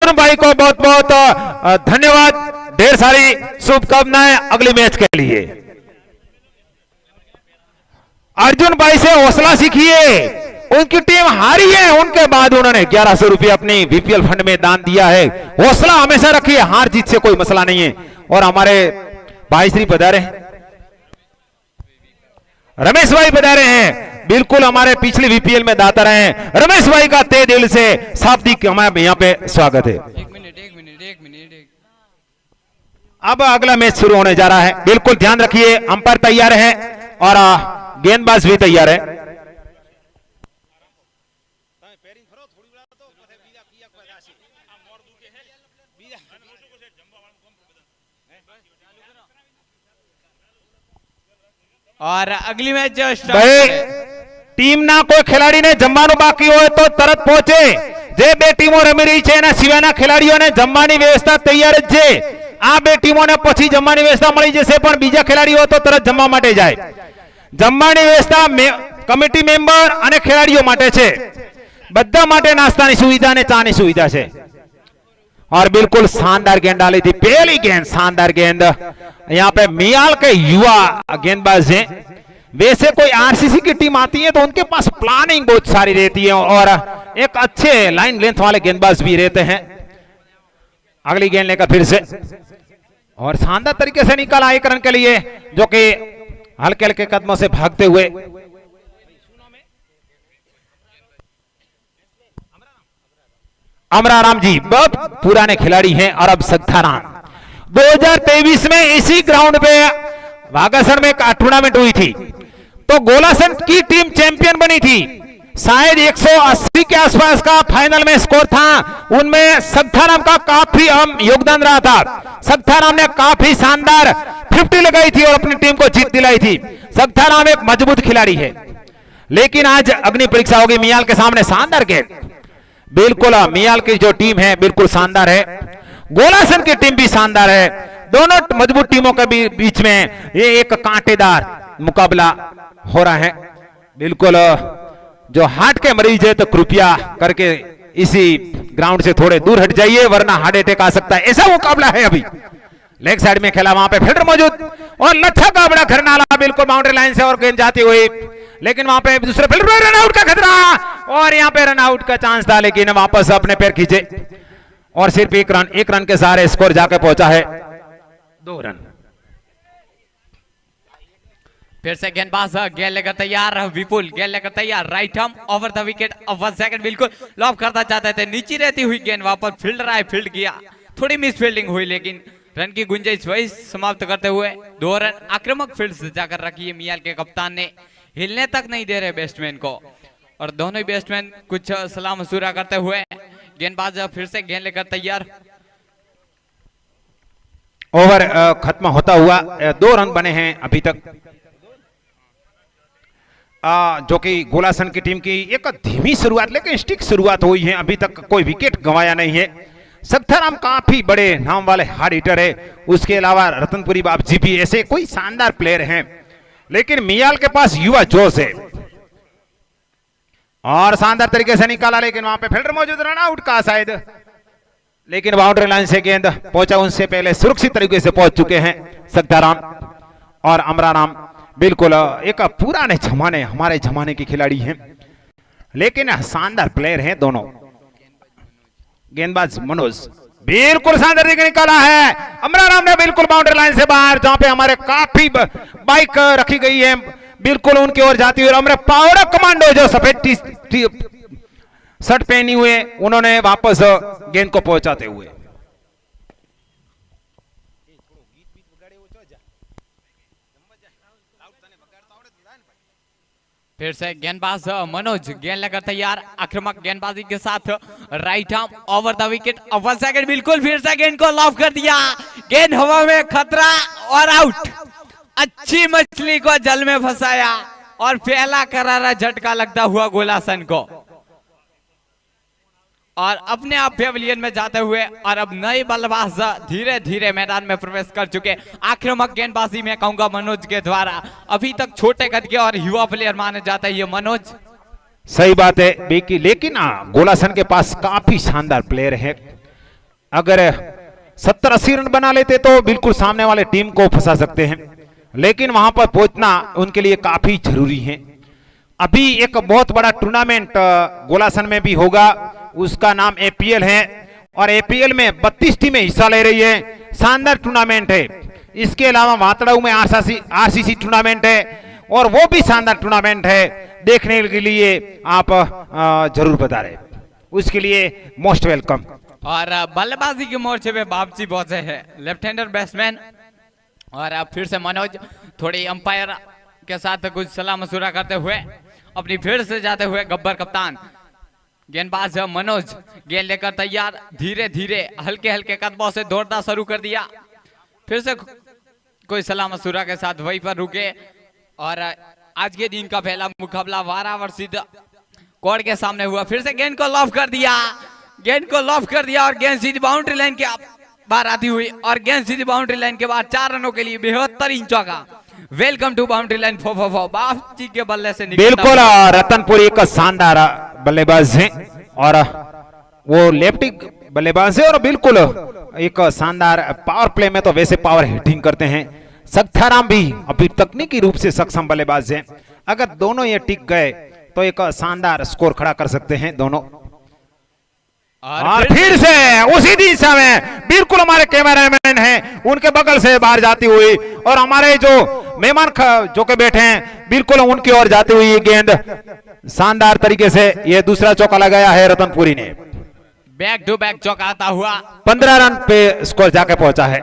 अर्जुन भाई को बहुत बहुत धन्यवाद, ढेर सारी शुभकामनाएं अगले मैच के लिए। अर्जुन भाई से हौसला सीखिए, उनकी टीम हारी है, उनके बाद उन्होंने 1100 रुपये अपनी बीपीएल फंड में दान दिया है। हौसला हमेशा रखिए, हार जीत से कोई मसला नहीं है। और हमारे भाई श्री पधारे, रमेश भाई पधारे हैं, बिल्कुल हमारे पिछले बीपीएल में दाता रहे हैं। रमेश भाई का तहे दिल से शाब्दिक हमारे यहाँ पे स्वागत है। एक मिनट। अब अगला मैच शुरू होने जा रहा है, बिल्कुल ध्यान रखिए। अंपायर तैयार है और गेंदबाज भी तैयार है। और अगली मैच जो भाई टीम ना कोई खिलाड़ी ने जमવાનું બાકી હોય તો તરત પહોંચે। જે બે ટીમો રમી રહી છે એના સિવાયના ખેલાડીઓને જમવાની વ્યવસ્થા તૈયાર જ છે। આ બે ટીમોને પછી જમવાની વ્યવસ્થા મળી જશે, પણ બીજા ખેલાડીઓ તો તરત જમવા માટે જાય। જમવાની વ્યવસ્થા કમિટી મેમ્બર અને ખેલાડીઓ માટે છે, બધા માટે નાસ્તાની સુવિધા અને ચાની સુવિધા છે। और बिल्कुल शानदार गेंद डाली थी, पहली गेंद शानदार गेंद। यहाँ पे मियाल के युवा गेंदबाज हैं। वैसे कोई आरसीसी की टीम आती है तो उनके पास प्लानिंग बहुत सारी रहती है और एक अच्छे लाइन लेंथ वाले गेंदबाज भी रहते हैं। अगली गेंद लेकर फिर से और शानदार तरीके से निकाला एक रन के लिए, जो कि हल्के हल्के कदमों से भागते हुए। अमराराम जी बहुत पुराने खिलाड़ी हैं और अब सत्ताराम 2023 में इसी ग्राउंड पे वागासन में एक टूर्नामेंट हुई थी तो गोलासन की टीम चैंपियन बनी थी। शायद 180 के आसपास का फाइनल में स्कोर था, उनमें सत्ताराम का काफी अहम योगदान रहा था। सत्ताराम ने काफी शानदार 50 लगाई थी और अपनी टीम को जीत दिलाई थी। सत्ताराम एक मजबूत खिलाड़ी है, लेकिन आज अग्नि परीक्षा होगी मियाल के सामने। शानदार गेंद, बिल्कुल मियाल की जो टीम है बिल्कुल शानदार है, गोलासन की टीम भी शानदार है। दोनों मजबूत टीमों के बीच में ये एक कांटेदार मुकाबला हो रहा है। बिल्कुल जो हार्ट के मरीज है तो कृपया करके इसी ग्राउंड से थोड़े दूर हट जाइए, वरना हार्ट अटैक आ सकता है। ऐसा मुकाबला है। अभी लेग साइड में खेला, वहां पे फील्डर मौजूद और लच्छा का बड़ा खरनाला बिल्कुल बाउंड्री लाइन से और गेंद जाती हुई, लेकिन वहां पे दूसरे फील्डर रन आउट का खतरा और यहां पे रन आउट का चांस था, लेकिन वापस अपने पैर खींचे और सिर्फ एक रन के सहारे स्कोर जाके पहुंचा है 2 रन। फिर से गेंदबाज गेंद लेकर तैयार, विपुल गेंद लेकर तैयार, right arm over the wicket, 1 second बिल्कुल लॉब करना चाहते थे, नीचे रहती हुई गेंद वापस फील्डर आए, फील्ड किया, थोड़ी मिस फील्डिंग हुई, लेकिन रन की गुंजाइश वही समाप्त करते हुए 2 रन। आक्रामक फील्ड से जाकर रखी है मियाल के कप्तान ने, हिलने तक नहीं दे रहे बैट्समैन को, और दोनों ही बैट्समैन कुछ सलाह मशूरा करते हुए। गेंदबाज फिर से गेंद लेकर तैयार, ओवर खत्म होता हुआ 2 रन बने हैं अभी तक, जो कि गोलासन की टीम की एक धीमी शुरुआत लेकिन स्टिक शुरुआत हुई है। अभी तक कोई विकेट गंवाया नहीं है। सत्ताराम काफी बड़े नाम वाले हार्ड हिटर है, उसके अलावा रतनपुरी बाबजी भी ऐसे कोई शानदार प्लेयर हैं, लेकिन मियाल के पास युवा जोश है और शानदार तरीके से निकाला, लेकिन वहां पे फील्डर मौजूद, रन आउट का शायद, लेकिन बाउंड्री लाइन से गेंद पहुंचा, उनसे पहले सुरक्षित तरीके से पहुंच चुके हैं सत्ताराम और अमराराम। बिल्कुल एक पुराने जमाने, हमारे जमाने के खिलाड़ी हैं, लेकिन शानदार प्लेयर हैं दोनों। गेंदबाज मनोज बिल्कुल शानदार तरीके निकाला है, अमराराम ने बिल्कुल बाउंड्री लाइन से बाहर, जहां पे हमारे काफी बाइक रखी गई है बिल्कुल उनकी ओर जाती हुई। हमारे पावड़ा कमांडो जो सफेद शर्ट पहनी हुए, उन्होंने वापस गेंद को पहुंचाते हुए। फिर से गेंदबाज मनोज गेंद लेकर तैयार, आक्रामक गेंदबाजी के साथ, right arm over the wicket, 1 second बिल्कुल, फिर से गेंद को लॉफ कर दिया, गेंद हवा में, खतरा और आउट। अच्छी मछली को जल में फंसाया और पहला करारा झटका लगता हुआ गोलासन को, और अपने आप पेविलियन में जाते हुए, और अब नए बल्लेबाज धीरे धीरे मैदान में प्रवेश कर चुके। आक्रामक गेंदबाजी में कहूंगा मनोज के द्वारा, अभी तक छोटे कद के और युवा प्लेयर माने जाते हैं ये मनोज। सही बात है बेकी, लेकिन गोलासन के पास काफी शानदार प्लेयर है, अगर 70-80 रन बना लेते तो बिल्कुल सामने वाले टीम को फंसा सकते हैं, लेकिन वहां पर पहुंचना उनके लिए काफी जरूरी है। अभी एक बहुत बड़ा टूर्नामेंट गोलासन में भी होगा, उसका नाम एपीएल है और एपीएल में 32 टीमें हिस्सा ले रही है। शानदार टूर्नामेंट है। इसके अलावा वातड़ाऊ में आरसीसी टूर्नामेंट है और वो भी शानदार टूर्नामेंट है। देखने के लिए आप जरूर बता रहे, उसके लिए मोस्ट वेलकम। और बल्लेबाजी के मोर्चे पे बापजी पहुंचे हैं लेफ्ट हैंडर बैट्समैन। और अब फिर से मनोज थोड़ी अंपायर के साथ कुछ सलाह मशुरा करते हुए अपनी फिर से जाते हुए गब्बर कप्तान। गेंदबाज मनोज गेंद लेकर तैयार, धीरे धीरे हल्के हल्के कदमों से दौड़ना शुरू कर दिया। फिर से कोई सलाह मशुरा के साथ वहीं पर रुके। और आज के दिन का पहला मुकाबला वाराणसी कोर्ट के सामने हुआ। फिर से गेंद को लॉफ कर दिया, गेंद को लॉफ कर दिया और गेंद सीधी बाउंड्री लाइन के बाहर आती हुई और गेंद सीधी बाउंड्री लाइन के बाद 4 रनों के लिए बेहतरीन चौका। Welcome to boundary line Bapji के बल्ले से बिल्कुल रतनपुरी एक शानदार बल्लेबाज है और वो लेफ्टी बल्लेबाज है और बिल्कुल एक शानदार पावर प्ले में तो वैसे पावर हिटिंग करते हैं। सत्याराम भी अभी तकनीकी रूप से सक्षम बल्लेबाज हैं। अगर दोनों ये टिक गए तो एक शानदार स्कोर खड़ा कर सकते हैं दोनों। और फिर से उसी दिशा में बिल्कुल हमारे कैमरामैन हैं, उनके बगल से बाहर जाती हुई और हमारे जो मेहमान जो के बैठे हैं बिल्कुल उनकी ओर जाती हुई गेंद शानदार तरीके से ये दूसरा चौका लगाया है रतनपुरी ने। बैक टू बैक चौका आता हुआ 15 रन पे स्कोर जाके पहुंचा है।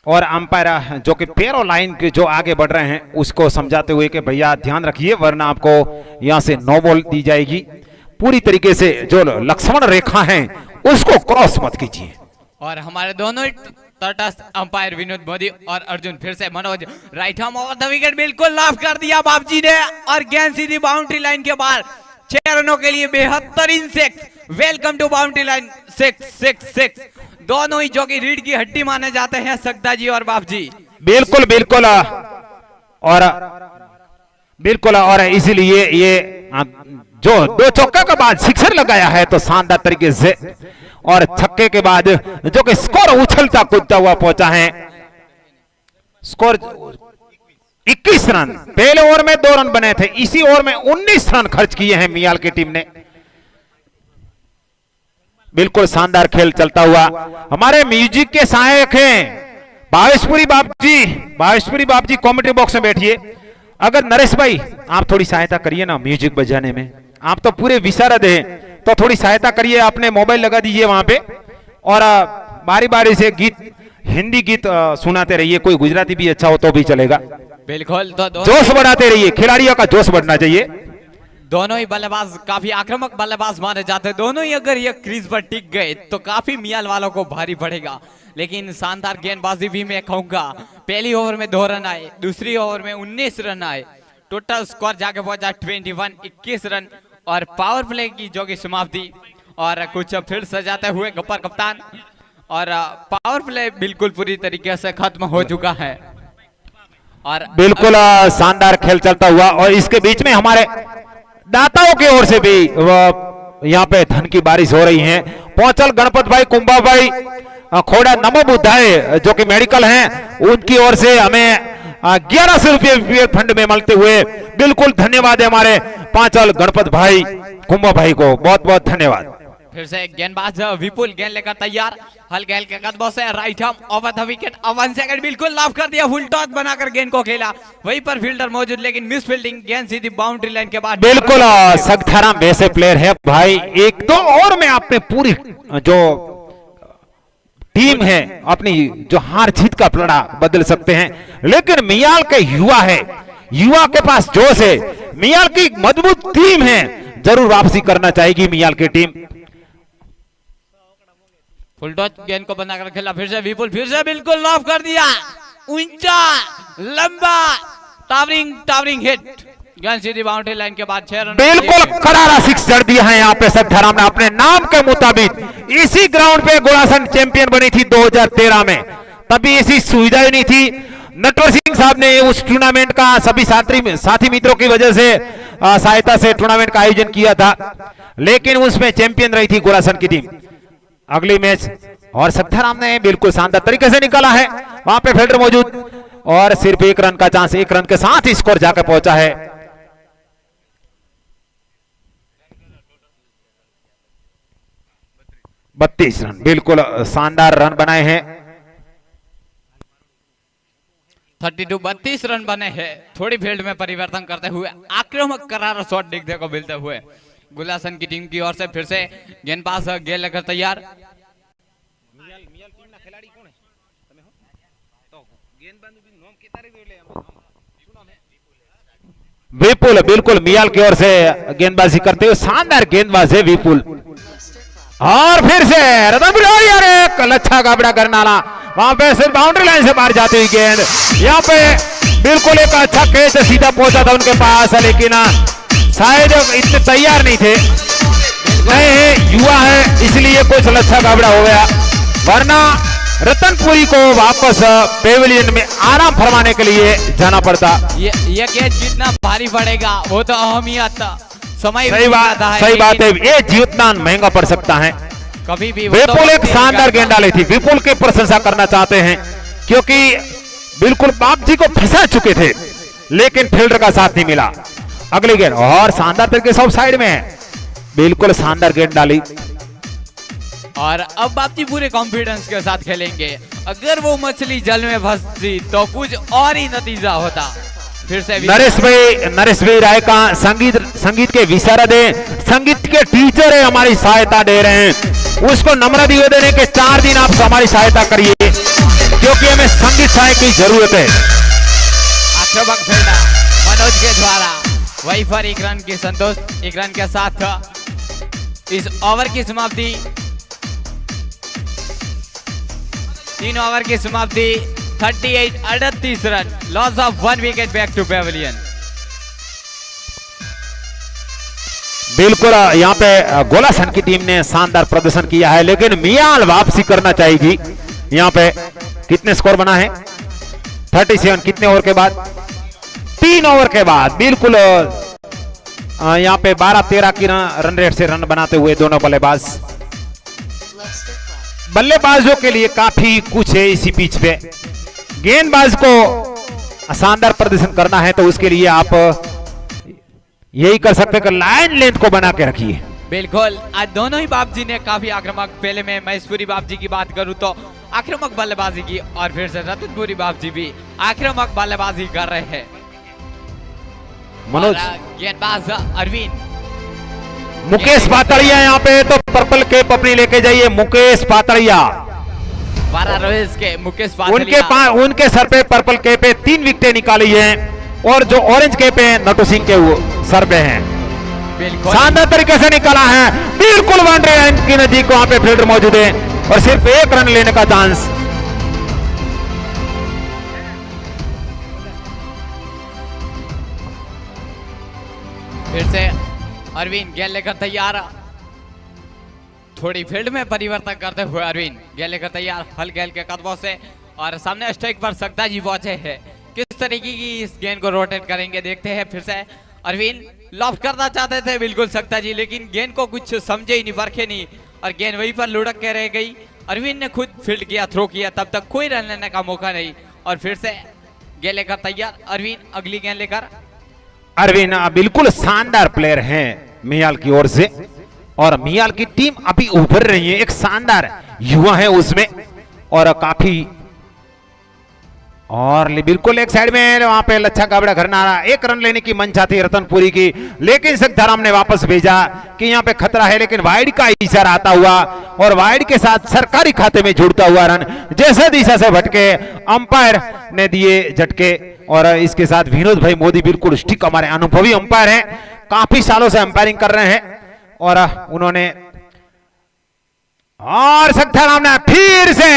और अंपायर जो कि पैरों लाइन के जो आगे बढ़ रहे हैं उसको समझाते हुए कि भैया ध्यान रखिए वरना आपको यहां से नो बॉल दी जाएगी। पूरी तरीके से जो लक्ष्मण रेखा है उसको क्रॉस मत कीजिए। और हमारे दोनों तटस्थ अंपायर विनोद मोदी और अर्जुन फिर से Manoj right arm over the wicket बिल्कुल लाफ कर दिया बापजी ने और गेंद सीधी बाउंड्री लाइन के बाहर। 6 रनों के लिए बेहतरीन 6। Welcome to boundary line 6। दोनों ही जो कि रीढ़ की हड्डी माने जाते हैं सकदा जी और बाप जी। बिल्कुल बिल्कुल और इसीलिए ये जो 2 चौका के बाद सिक्सर लगाया है तो शानदार तरीके से और छक्के के बाद जो कि स्कोर उछलता कूदता हुआ पहुंचा है। Score 21 run. पहले ओवर में 2 रन बने थे, इसी ओवर में 19 रन खर्च किए हैं मियाल की टीम ने। बिल्कुल शानदार खेल चलता हुआ। हमारे म्यूजिक के सहायक हैं भावेशपुरी बाप जी कमेंट्री बॉक्स में बैठिए। अगर नरेश भाई आप थोड़ी सहायता करिए ना म्यूजिक बजाने में, आप तो पूरे विशारद हैं तो थोड़ी सहायता करिए। आपने मोबाइल लगा दीजिए वहां पे और बारी बारी से गीत हिंदी गीत सुनाते रहिए, कोई गुजराती भी अच्छा हो तो भी चलेगा। बिल्कुल तो जोश बढ़ाते रहिए, खिलाड़ियों का जोश बढ़ना चाहिए। दोनों ही बल्लेबाज काफी आक्रामक बल्लेबाज माने जाते हैं। दोनों ही अगर ये क्रीज पर टिक गए तो काफी मियाल वालों को भारी पड़ेगा। लेकिन शानदार गेंदबाजी भी मैं कहूंगा। पहली ओवर में 2 रन आए, दूसरी ओवर में 19 रन आए, टोटल स्कोर जाके पहुंचा 21 रन और पावर प्ले की जो की समाप्ति। और कुछ फिर सजाते हुए गब्बर कप्तान और पावर प्ले बिल्कुल पूरी तरीके से खत्म हो चुका है। और बिल्कुल शानदार खेल चलता हुआ और इसके बीच में हमारे दाताओं की ओर से भी यहाँ पे धन की बारिश हो रही है। पहुंचल गणपत भाई, कुंभा भाई, खोड़ा नमो बुद्धाय जो कि मेडिकल हैं, उनकी ओर से हमें 1100 रुपये फंड में मिलते हुए बिल्कुल धन्यवाद है हमारे पांचल गणपत भाई, कुंभा भाई को बहुत बहुत धन्यवाद। फिर से गेंदबाज विपुल गेंद लेकर तैयार, हल्के हल्के कदमों से right arm over the wicket. 1 second बिल्कुल लाफ कर दिया, फुल टॉस बनाकर गेंद को खेला, वहीं पर फील्डर मौजूद लेकिन मिस फील्डिंग, गेंद सीधी बाउंड्री लाइन के बाद। बिल्कुल सख्ताराम वैसे प्लेयर है भाई, 1-2 ओवर में आपने पूरी जो टीम है अपनी जो हार जीत का पलड़ा बदल सकते हैं। लेकिन मियाल के युवा है, युवा के पास जोश है, मियाल की मजबूत टीम है, जरूर वापसी करना चाहेगी मियाल की टीम। फुल टॉस गेंद को बनाकर खेला, फिर से विपुल, फिर से बिल्कुल लॉफ कर दिया, ऊंचा लंबा टावरिंग हिट, गेंद सीधी बाउंड्री लाइन के बाद 6 रन। बिल्कुल करारा 6 जड़ दिया है यहाँ पे सत्याराम ने अपने नाम के मुताबिक। इसी ग्राउंड पे गोलासन चैंपियन बनी थी 2013 में, तभी ऐसी सुविधा ही नहीं थी। नटवर सिंह साहब ने उस टूर्नामेंट का सभी साथी मित्रों की वजह से सहायता से टूर्नामेंट का आयोजन किया था, लेकिन उसमें चैंपियन रही थी गोलासन की टीम। अगली मैच और सक्थाराम ने बिल्कुल शानदार तरीके से निकाला है, वहां पे फील्डर मौजूद और सिर्फ 1 रन का चांस, 1 रन के साथ ही स्कोर जाकर पहुंचा है। बत्तीस रन, बिल्कुल शानदार रन बनाए हैं। 32 रन बने हैं। थोड़ी फील्ड में परिवर्तन करते हुए आक्रामक करारा शॉट देखने को मिलते हुए गुलासन की टीम की ओर से फिर से गेंदबाज गेंद लेकर तैयार। विपुल बिल्कुल मियाल की ओर से गेंदबाजी करते हुए शानदार गेंदबाज है विपुल। और फिर से रतनपुरी, यार एक लच्छा गाबड़ा करनाला, वहां पे सिर्फ बाउंड्री लाइन से बाहर जाती हुई गेंद, यहाँ पे बिल्कुल एक अच्छा कैच सीधा पहुंचा था उनके पास, लेकिन शायद इतने तैयार नहीं थे, नहीं युवा है इसलिए कुछ लच्छा गाबड़ा हो गया, वरना रतनपुरी को वापस पेविलियन में आराम फरमाने के लिए जाना पड़ता। ये कैच कितना भारी पड़ेगा वो तो अहमियत समय सही बात है, ये जीतना महंगा पड़ सकता है। कभी भी विपुल एक शानदार गेंद डाली थी, विपुल की प्रशंसा करना चाहते हैं क्योंकि बिल्कुल बाप जी को फंसा चुके थे, लेकिन फील्डर का साथ नहीं मिला। अगली गेंद और शानदार तरीके से ऑफ साइड में है, बिल्कुल शानदार गेंद डाली। और अब बापजी पूरे कॉन्फिडेंस के साथ खेलेंगे। अगर वो मछली जल में फंसती तो कुछ और ही नतीजा होता। फिर से नरेश भाई राय का संगीत के विशारद है, संगीत के टीचर है, हमारी सहायता दे रहे हैं। उसको नम्र निवेदन है कि 4 दिन आप हमारी सहायता करिए क्योंकि हमें संगीत सहायक की जरूरत है। आक्रामक फील्डर मनोज के द्वारा वही पर 1 रन की संतोष, 1 रन के साथ इस ओवर की समाप्ति, 3 ओवर की समाप्ति 38 run, loss of 1 wicket, back to pavilion. बिल्कुल यहाँ पे गोलासन की टीम ने शानदार प्रदर्शन किया है, लेकिन मियाल वापसी करना चाहेगी। यहाँ पे कितने स्कोर बना है 37, कितने ओवर के बाद 3 ओवर के बाद, बिल्कुल यहाँ पे 12-13 की रन रेट से रन बनाते हुए दोनों बल्लेबाजों के लिए काफी कुछ है इसी पिच पे। गेंदबाज को शानदार प्रदर्शन करना है तो उसके लिए आप यही कर सकते हैं कि लाइन लेंथ को बना के रखिए। बिल्कुल, आज दोनों ही बाप जी ने काफी आक्रामक, पहले में महेशपुरी बाप जी की बात करूं तो आक्रामक बल्लेबाजी की, और फिर से रतनपुरी बाप जी भी आक्रामक बल्लेबाजी कर रहे हैं। मनोज गेंदबाज अरविंद, मुकेश पातड़िया यहाँ पे तो पर्पल कैप अपनी लेके जाइए। मुकेश पातड़िया, 12 रोहित के मुकेश पातड़िया, उनके सर पे पर्पल कैप है, 3 विकेटें निकाली हैं, और जो ऑरेंज कैप है नटू सिंह के वो सर पे हैं। शानदार तरीके से निकाला है, बिल्कुल बाउंड्री लाइन की नजीक वहां पे फील्डर मौजूद है और सिर्फ 1 रन लेने का चांस। फिर से अरविंद गेंद लेकर तैयार, थोड़ी फील्ड में परिवर्तन करते हुए अरविंद गेंद लेकर तैयार, हल गेंद के कदमों से, और सामने स्ट्राइक पर सकता जी पहुंचे हैं। किस तरीके की इस गेंद को रोटेट करेंगे देखते हैं। फिर से अरविंद लॉब करना चाहते थे बिल्कुल सकता जी, लेकिन गेंद को कुछ समझे ही नहीं, परखे नहीं, और गेंद वहीं पर लुढ़क के रह गई। अरविंद ने खुद फील्ड किया, थ्रो किया, तब तक कोई रन लेने का मौका नहीं, और फिर से गेंद लेकर तैयार अरविंद, अगली गेंद लेकर। अरविंद बिल्कुल शानदार प्लेयर हैं मियाल की ओर से, और मियाल की टीम अभी उभर रही है, एक शानदार युवा है उसमें, और काफी, और बिल्कुल एक साइड में वहां पे लच्छा गाबड़ा घरनारा, 1 रन लेने की मंशा थी रतनपुरी की, लेकिन सक्थाराम ने वापस भेजा कि यहाँ पे खतरा है, लेकिन वाइड का इशारा आता हुआ और वाइड के साथ सरकारी खाते में जुड़ता हुआ रन जैसे दिशा से भटके, अंपायर ने दिए झटके, और इसके साथ विनोद भाई मोदी बिल्कुल स्टिक, हमारे अनुभवी अंपायर हैं, काफी सालों से अंपायरिंग कर रहे हैं, और उन्होंने, और सक्थाराम ने फिर से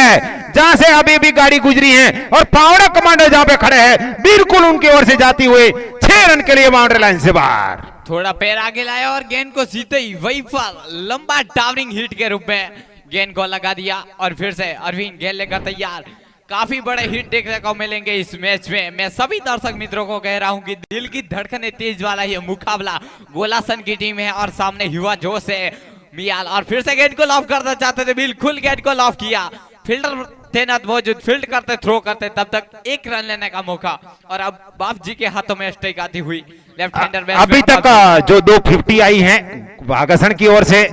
जहां से अभी भी गाड़ी गुजरी है और पावड़ा कमांडर जहां पे खड़े हैं, बिल्कुल उनकी ओर से जाती हुई 6 रन के लिए बाउंड्री लाइन से बाहर। थोड़ा पैर आगे लाया और गेंद को सीधे ही वही पर लंबा टावरिंग हिट के रूप में गेंद को लगा दिया, और फिर से अरविंद गेंद लेकर तैयार, काफी बड़े हिट देखने को मिलेंगे इस मैच में। मैं सभी दर्शक मित्रों को कह रहा हूं कि दिल की धड़कने तेज वाला ये मुकाबला गोलासन की टीम है और सामने युवा जोश है मियाल। और फिर से गेंद को लॉफ करना चाहते थे, बिल्कुल गेंद को लॉफ किया, फील्डर तैनात मौजूद, फील्ड करते थ्रो करते, तब तक एक रन लेने का मौका। और अब बाप जी के हाथों में स्ट्राइक आती हुई लेफ्ट हैंडर अभी तक जो 250 आई हैं वागसन की ओर से,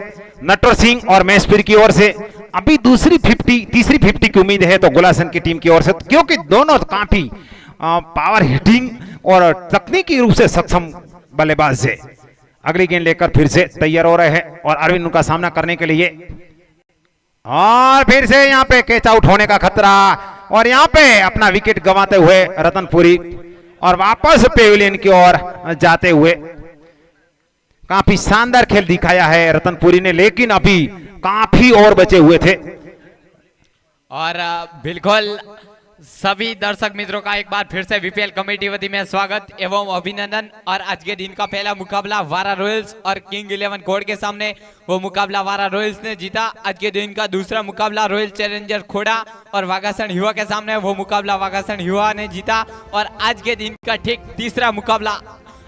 नटवर सिंह और मैसपीर की ओर से, अभी तीसरी 50 की उम्मीद है तो गोलासन की टीम की ओर से, क्योंकि दोनों काफी पावर हिटिंग और तकनीकी रूप से सक्षम बल्लेबाज है। अगली गेंद लेकर फिर से तैयार हो रहे हैं और अरविंद उनका सामना करने के लिए, और फिर से यहाँ पे कैच आउट होने का खतरा और यहाँ पे अपना विकेट गंवाते हुए रतनपुरी और वापस पेविलियन की ओर जाते हुए। काफी शानदार खेल दिखाया है रतनपुरी ने, लेकिन अभी काफी और बचे हुए थे। और बिल्कुल सभी दर्शक मित्रों का एक बार फिर से बीपीएल कमेटी वती में स्वागत एवं अभिनंदन। और आज के दिन का पहला मुकाबला वारा रॉयल्स और किंग 11 कोड के सामने, वो मुकाबला वारा रॉयल्स ने जीता। आज के दिन का दूसरा मुकाबला रॉयल चैलेंजर खोड़ा और वागासन युवा के सामने, वो मुकाबला वागासन युवा ने जीता। और आज के दिन का ठीक तीसरा मुकाबला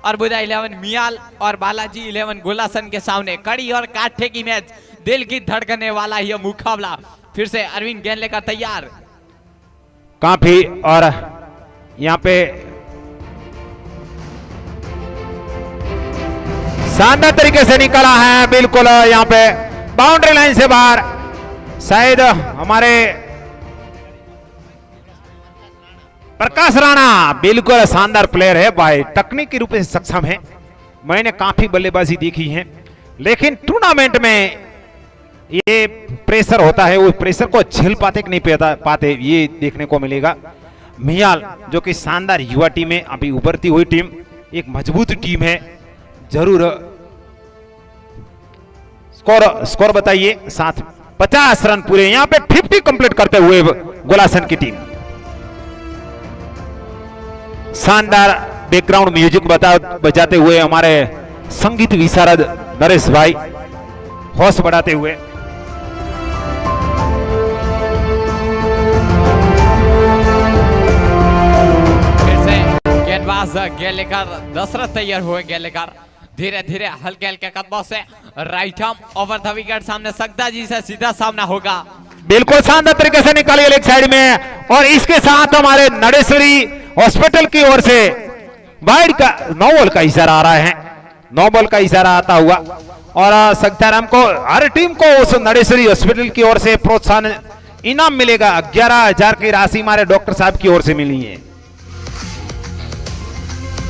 अर्बुदा 11 मियाल और बालाजी 11 गोलासन के सामने। कड़ी और काठे की मैच, दिल की धड़कने वाला यह मुकाबला। फिर से अरविंद गेंद लेकर तैयार, काफी, और यहाँ पे शानदार तरीके से निकला है, बिल्कुल यहाँ पे बाउंड्री लाइन से बाहर। शायद हमारे प्रकाश राणा बिल्कुल शानदार प्लेयर है भाई, तकनीकी रूप से सक्षम है। मैंने काफी बल्लेबाजी देखी है, लेकिन टूर्नामेंट में ये प्रेशर होता है, वो प्रेशर को झेल पाते कि नहीं पाते ये देखने को मिलेगा। मियाल जो कि शानदार युवा टीम है, अभी उभरती हुई टीम, एक मजबूत टीम है। जरूर स्कोर बताइए। 50 रन पूरे, यहाँ पे 50 कंप्लीट करते हुए गोलासन की टीम। शानदार बैकग्राउंड म्यूजिक बजाते हुए हमारे संगीत विशारद नरेश भाई होश बढ़ाते हुए। गेंदबाज गेंद लेकर दशरथ तैयार हुए, गेंद लेकर धीरे धीरे हल्के हल्के कदमों से right arm over the wicket, सामने सकदा जी से सीधा सामना होगा। बिल्कुल शानदार तरीके से निकाली लेग साइड में, और इसके साथ हमारे नडेश्वरी हॉस्पिटल की ओर से वाइड का 9 बॉल का इशारा आ रहा है, 9 बॉल का इशारा आता हुआ। और सकदाराम को, हर टीम को उस नडेश्वरी हॉस्पिटल की ओर से प्रोत्साहन इनाम मिलेगा। 11,000 की राशि हमारे डॉक्टर साहब की ओर से मिली है।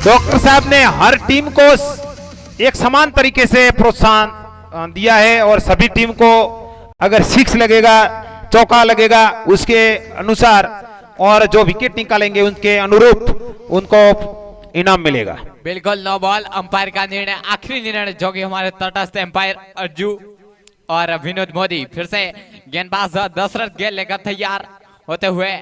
डॉक्टर साहब ने हर टीम को एक समान तरीके से प्रोत्साहन दिया है, और सभी टीम को अगर 6 लगेगा, चौका लगेगा, उसके अनुसार और जो विकेट निकालेंगे उनके अनुरूप उनको इनाम मिलेगा। बिल्कुल 9 बॉल, अंपायर का निर्णय, आखिरी निर्णय जो कि हमारे तटस्थ अंपायर अर्जू और विनोद मोदी। फिर से गेंदबाज दशरथ गेंद लेकर तैयार होते हुए,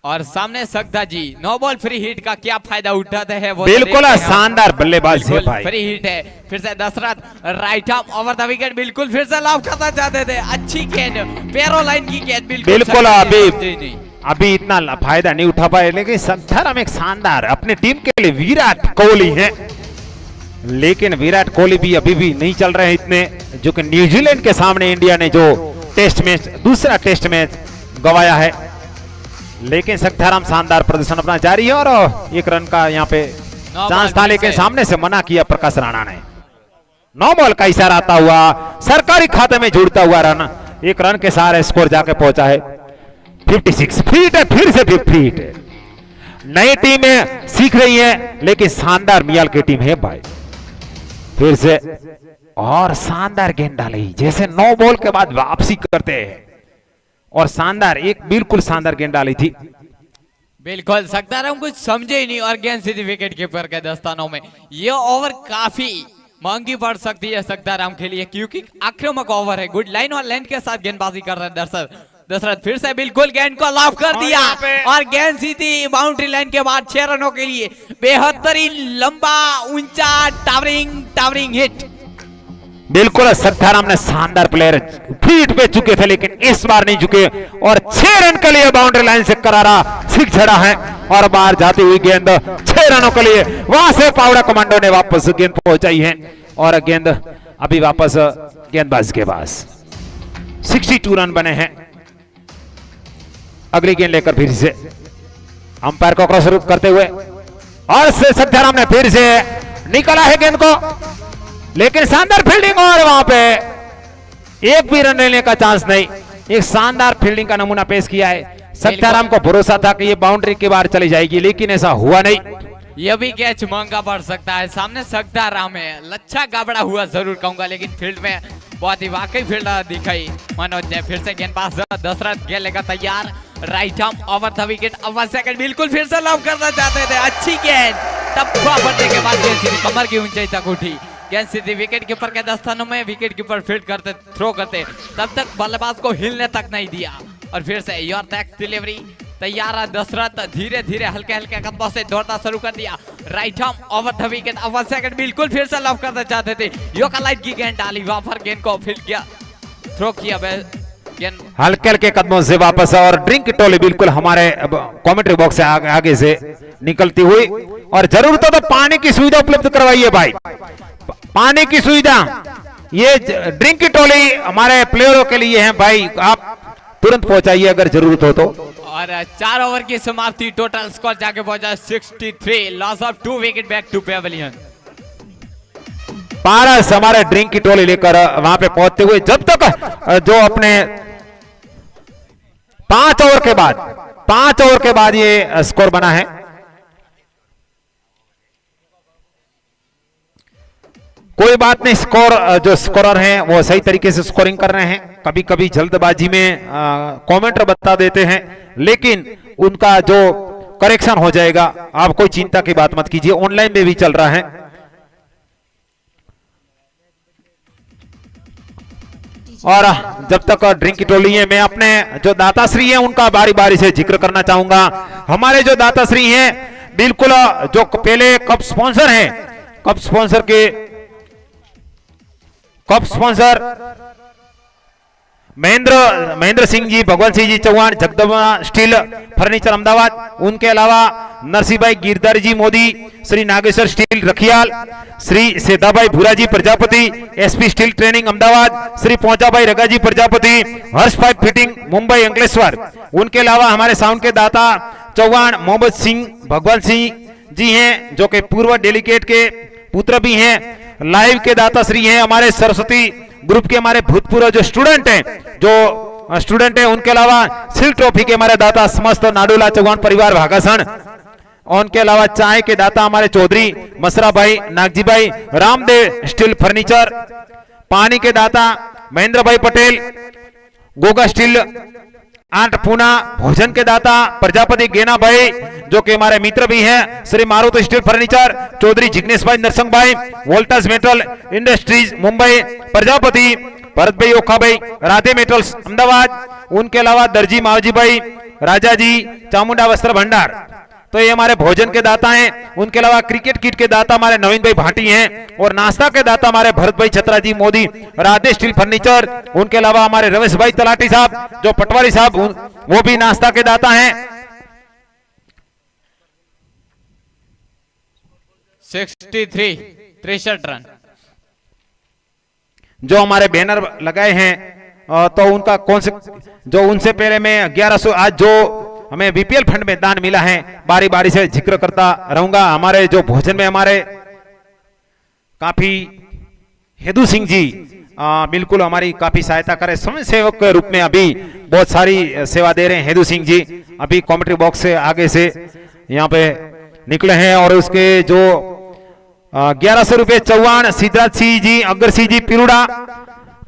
और सामने सकदा जी 9 बॉल फ्री हिट का क्या फायदा उठाते हैं वो बिल्कुल शानदार बल्लेबाज है भाई, फ्री हिट है। फिर से Dasharath right arm over the wicket, बिल्कुल फिर से लॉफ करना चाहते थे, अच्छी गेंद, पैरो लाइन की गेंद, बिल्कुल अभी इतना फायदा नहीं उठा पाए, लेकिन सकदाराम एक शानदार अपने टीम के लिए विराट कोहली है, लेकिन विराट कोहली भी अभी भी नहीं चल रहे हैं इतने, जो कि न्यूजीलैंड के सामने इंडिया ने जो टेस्ट मैच, दूसरा टेस्ट मैच गंवाया है। लेकिन सकदाराम शानदार प्रदर्शन अपना जारी है, और 1 रन का यहाँ पे चांस था, लेकिन सामने से मना किया प्रकाश राणा ने। 9 बॉल का इशारा आता हुआ, सरकारी खाते में जुड़ता हुआ रन, 1 रन के सहारे स्कोर जाके पहुंचा है 56 फीट है। फिर से 50 फीट है। नई टीम सीख रही है, लेकिन शानदार मियाल की टीम है भाई। फिर से और शानदार गेंद डाली, जैसे 9 बॉल के बाद वापसी करते हैं, और शानदार, एक बिल्कुल शानदार गेंद डाली थी। बिल्कुल सकदाराम कुछ समझे ही नहीं, और गेंद सीधी विकेट कीपर के दस्तानों में। ये ओवर काफी महंगी पड़ सकती है सकदाराम के लिए, क्योंकि आक्रामक ओवर है, गुड लाइन और लेंथ के साथ गेंदबाजी कर रहे हैं दशरथ। फिर से बिल्कुल गेंद को लॉफ कर दिया, और गेंद सीधी बाउंड्री लाइन के बाद 6 रनों के लिए बेहतरीन लंबा ऊंचा टावरिंग हिट। बिल्कुल सत्याराम ने शानदार प्लेयर फीट पे चुके थे लेकिन इस बार नहीं झुके और 6 रन के लिए बाउंड्री लाइन से करारा सिक्स झड़ा है और बाहर जाती हुई गेंद 6 रनों के लिए वहां से पावड़ा कमांडो ने वापस गेंद पहुंचाई है और गेंद अभी वापस गेंदबाज के पास 62 रन बने हैं। अगली गेंद लेकर फिर से अंपायर को क्रॉस करते हुए और सत्याराम ने फिर से निकाला है गेंद को लेकिन शानदार फील्डिंग और वहां पे एक भी रन लेने का चांस नहीं। एक शानदार फील्डिंग का नमूना पेश किया है। सत्याराम को भरोसा था कि ये बाउंड्री के बाहर चली जाएगी लेकिन ऐसा हुआ नहीं। यह भी कैच महंगा पड़ सकता है। सामने सत्याराम है, लच्छा गाबड़ा हुआ जरूर कहूंगा लेकिन फील्ड में बहुत ही वाकई फील्ड दिखाई मनोज ने। फिर से गेंदबाज दशरथ गेंद लेकर तैयार, right arm over the wicket, अव्वल सेकंड बिल्कुल फिर से लव करना चाहते थे। अच्छी गेंद तब पड़ने के बाद गेंद सीधी कमर की ऊंचाई तक उठी। गेंद सीधी विकेट कीपर के दस्तानों में, विकेट कीपर फील्ड करते थ्रो करते तब तक बल्लेबाज को हिलने तक नहीं दिया। और फिर से योर टैक्स डिलीवरी तैयार है दशरथ, धीरे धीरे हल्के हल्के कदमों से दौड़ना शुरू कर दिया। Right arm over the wicket, अव्वल सेकंड बिल्कुल फिर से लव करना चाहते थे। योकालाइट की गेंद डाली, वहां पर गेंद को फील्ड किया, थ्रो किया गेंद हल्के हल्के कदमों से वापस और ड्रिंक टोली बिल्कुल हमारे कमेंट्री बॉक्स से आगे से निकलती हुई और जरूरत हो तो पानी की सुविधा उपलब्ध करवाइए भाई, पानी की सुविधा। ये ड्रिंक टोली हमारे प्लेयरों के लिए है भाई, आप तुरंत पहुंचाइए अगर जरूरत हो तो। और 4 ओवर की समाप्ति, टोटल स्कोर जाके पहुंचा 63, loss of 2 wicket, back to pavilion. Paras हमारे ड्रिंक की टोली लेकर वहां पे पहुंचते हुए जब तक जो अपने 5 ओवर के बाद ये स्कोर बना है। कोई बात नहीं, स्कोर जो स्कोरर हैं वो सही तरीके से स्कोरिंग कर रहे हैं। कभी कभी जल्दबाजी में कमेंटर बता देते हैं लेकिन उनका जो करेक्शन हो जाएगा, आप कोई चिंता की बात मत कीजिए, ऑनलाइन में भी चल रहा है। और जब तक ड्रिंक की टोली है, मैं अपने जो दाताश्री हैं उनका बारी बारी से जिक्र करना चाहूंगा। हमारे जो दाताश्री हैं बिल्कुल जो पहले कप स्पॉन्सर हैं, cup sponsor Mahendra Singh ji, Bhagwan Singh ji Chauhan, Jagdamba steel furniture Ahmedabad, उनके अलावा Narsingh Bhai Girdhari ji Modi, Shri Nageshwar steel Rakhial, Shri Sedabhai Bhura ji Prajapati, SP steel training Ahmedabad, Shri पहुंचा भाई रगा जी प्रजापति, हर्ष पाइप फिटिंग मुंबई अंकलेश्वर, उनके अलावा हमारे साउंड के दाता चौहान मोहम्मद सिंह भगवान सिंह जी हैं जो कि पूर्व डेलीगेट के पुत्र भी हैं। लाइव के दाता श्री हैं हमारे सरस्वती ग्रुप के हमारे भूतपूर्व जो स्टूडेंट हैं उनके अलावा सिल्क ट्रॉफी के हमारे दाता समस्त नाडूला चौहान परिवार भागासन, उनके अलावा चाय के दाता हमारे चौधरी मसरा भाई, नागजी भाई, रामदेव स्टील फर्नीचर, पानी के दाता महेंद्र भाई पटेल, गोगा स्टील आठ पूना, भोजन के दाता प्रजापति गेना भाई जो कि हमारे मित्र भी हैं, श्री मारुति स्टील फर्नीचर, चौधरी जिग्नेश भाई नरसंग भाई, वोल्टास मेटल इंडस्ट्रीज मुंबई, प्रजापति भरत भाई ओखा भाई, राधे मेटल्स अहमदाबाद, उनके अलावा दर्जी मावजी भाई, राजा जी चामुंडा वस्त्र भंडार, तो ये हमारे भोजन के दाता हैं। उनके अलावा क्रिकेट किट के दाता हमारे नवीन भाई भाटी हैं और नाश्ता के दाता हमारे भरत भाई छत्रा जी मोदी, राधे स्टील फर्नीचर, उनके अलावा हमारे रमेश भाई तलाटी साहब जो पटवारी साहब वो भी नाश्ता के दाता हैं। 63 रन जो हमारे बैनर लगाए हैं तो उनका कौन से जो उनसे पहले मैं 1100 आज जो हमें बीपीएल फंड में दान मिला है बारी बारी से जिक्र करता रहूंगा। हमारे जो भोजन में हमारे काफी हेदू सिंह जी बिल्कुल हमारी काफी सहायता करे, स्वयं सेवक के रूप में अभी बहुत सारी सेवा दे रहे हैं हेदू सिंह जी, अभी कमेंट्री बॉक्स से आगे से यहाँ पे निकले हैं। और उसके जो 1100 रुपए चौहान सिद्धराज सिंह जी, अगर सिंह जी पिरुड़ा,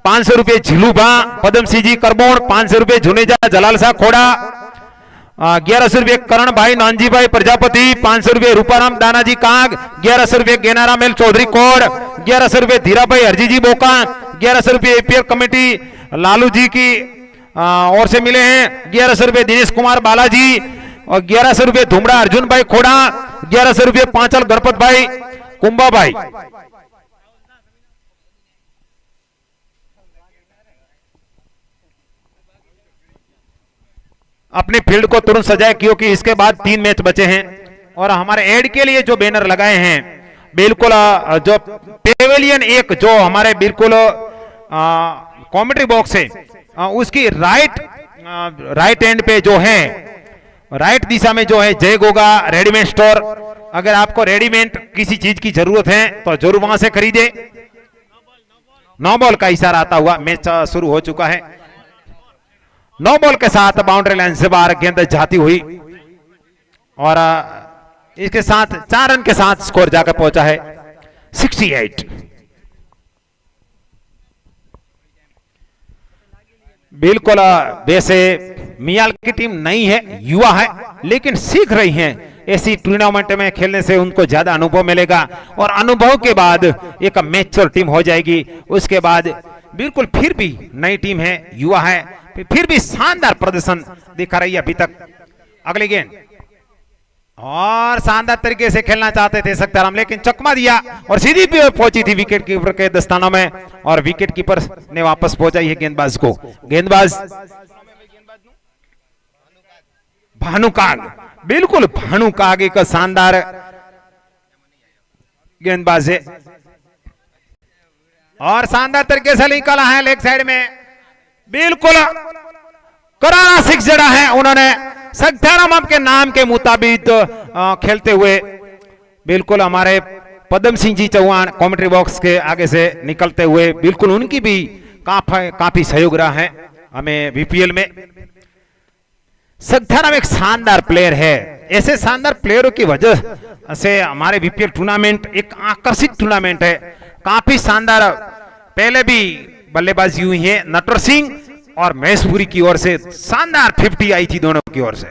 500 रुपए झिलूभा, पदम सिंह जी करबोड़, 500 रुपए झुनेजा जलाल शाह खोड़ा, 1100 रुपए करण भाई नानजी भाई प्रजापति, 500 रुपए रूपाराम दानाजी कांग, 1100 रुपए गेनाराम एल चौधरी कोड़, 1100 रुपए धीरा भाई हरजी जी बोका, 1100 रुपए एपीएल कमेटी लालू जी की ओर से मिले हैं, 1100 रुपए दिनेश कुमार बालाजी और 1100 रुपए धुमड़ा अर्जुन भाई खोड़ा, 1100 रुपए पांचल गणपत भाई कुंभा भाई, अपनी फील्ड को तुरंत सजाए, क्योंकि इसके बाद 3 मैच बचे हैं। और हमारे एड के लिए जो बैनर लगाए हैं, बिल्कुल जो पेवेलियन एक जो हमारे बिल्कुल कमेंट्री बॉक्स है, उसकी राइट एंड पे जो है, राइट दिशा में जो है जय गोगा रेडीमेड स्टोर। अगर आपको रेडीमेड किसी चीज की जरूरत है तो जरूर वहां से खरीदे। 9 बॉल का इशारा आता हुआ मैच शुरू हो चुका है। 9 बॉल के साथ बाउंड्री लाइन से बाहर गेंद जाती हुई, और इसके साथ 4 रन के साथ स्कोर जाकर पहुंचा है 68। बिल्कुल वैसे मियाल की टीम नई है, युवा है, लेकिन सीख रही है। ऐसी टूर्नामेंट में खेलने से उनको ज्यादा अनुभव मिलेगा, और अनुभव के बाद एक मैच्योर टीम हो जाएगी। उसके बाद बिल्कुल फिर भी नई टीम है, युवा है, फिर भी शानदार प्रदर्शन दिखा रही है अभी तक। अगली गेंद, और शानदार तरीके से खेलना चाहते थे सक्ताराम, लेकिन चकमा दिया और सीधी भी पहुंची थी विकेट कीपर के दस्तानों में, और विकेट कीपर ने वापस पहुंचाई है गेंदबाज को। गेंदबाज भानुकाग, बिल्कुल भानुकाग एक शानदार गेंदबाज है, और शानदार तरीके से निकाला है लेग साइड में। बिल्कुल करारा 6 जड़ा है उन्होंने। सक्ताराम के नाम के मुताबिक खेलते हुए बिल्कुल हमारे पद्म सिंह जी चौहान कमेंट्री बॉक्स के आगे से निकलते हुए, बिल्कुल उनकी भी काफी सहयोग रहा है हमें बीपीएल में। सक्ताराम एक शानदार प्लेयर है। ऐसे शानदार प्लेयरों की वजह से हमारे बीपीएल टूर्नामेंट एक आकर्षित टूर्नामेंट है। काफी शानदार पहले भी बल्लेबाजी हुई है, नटवर सिंह और महेशपुरी की ओर से शानदार 50 आई थी दोनों की ओर से,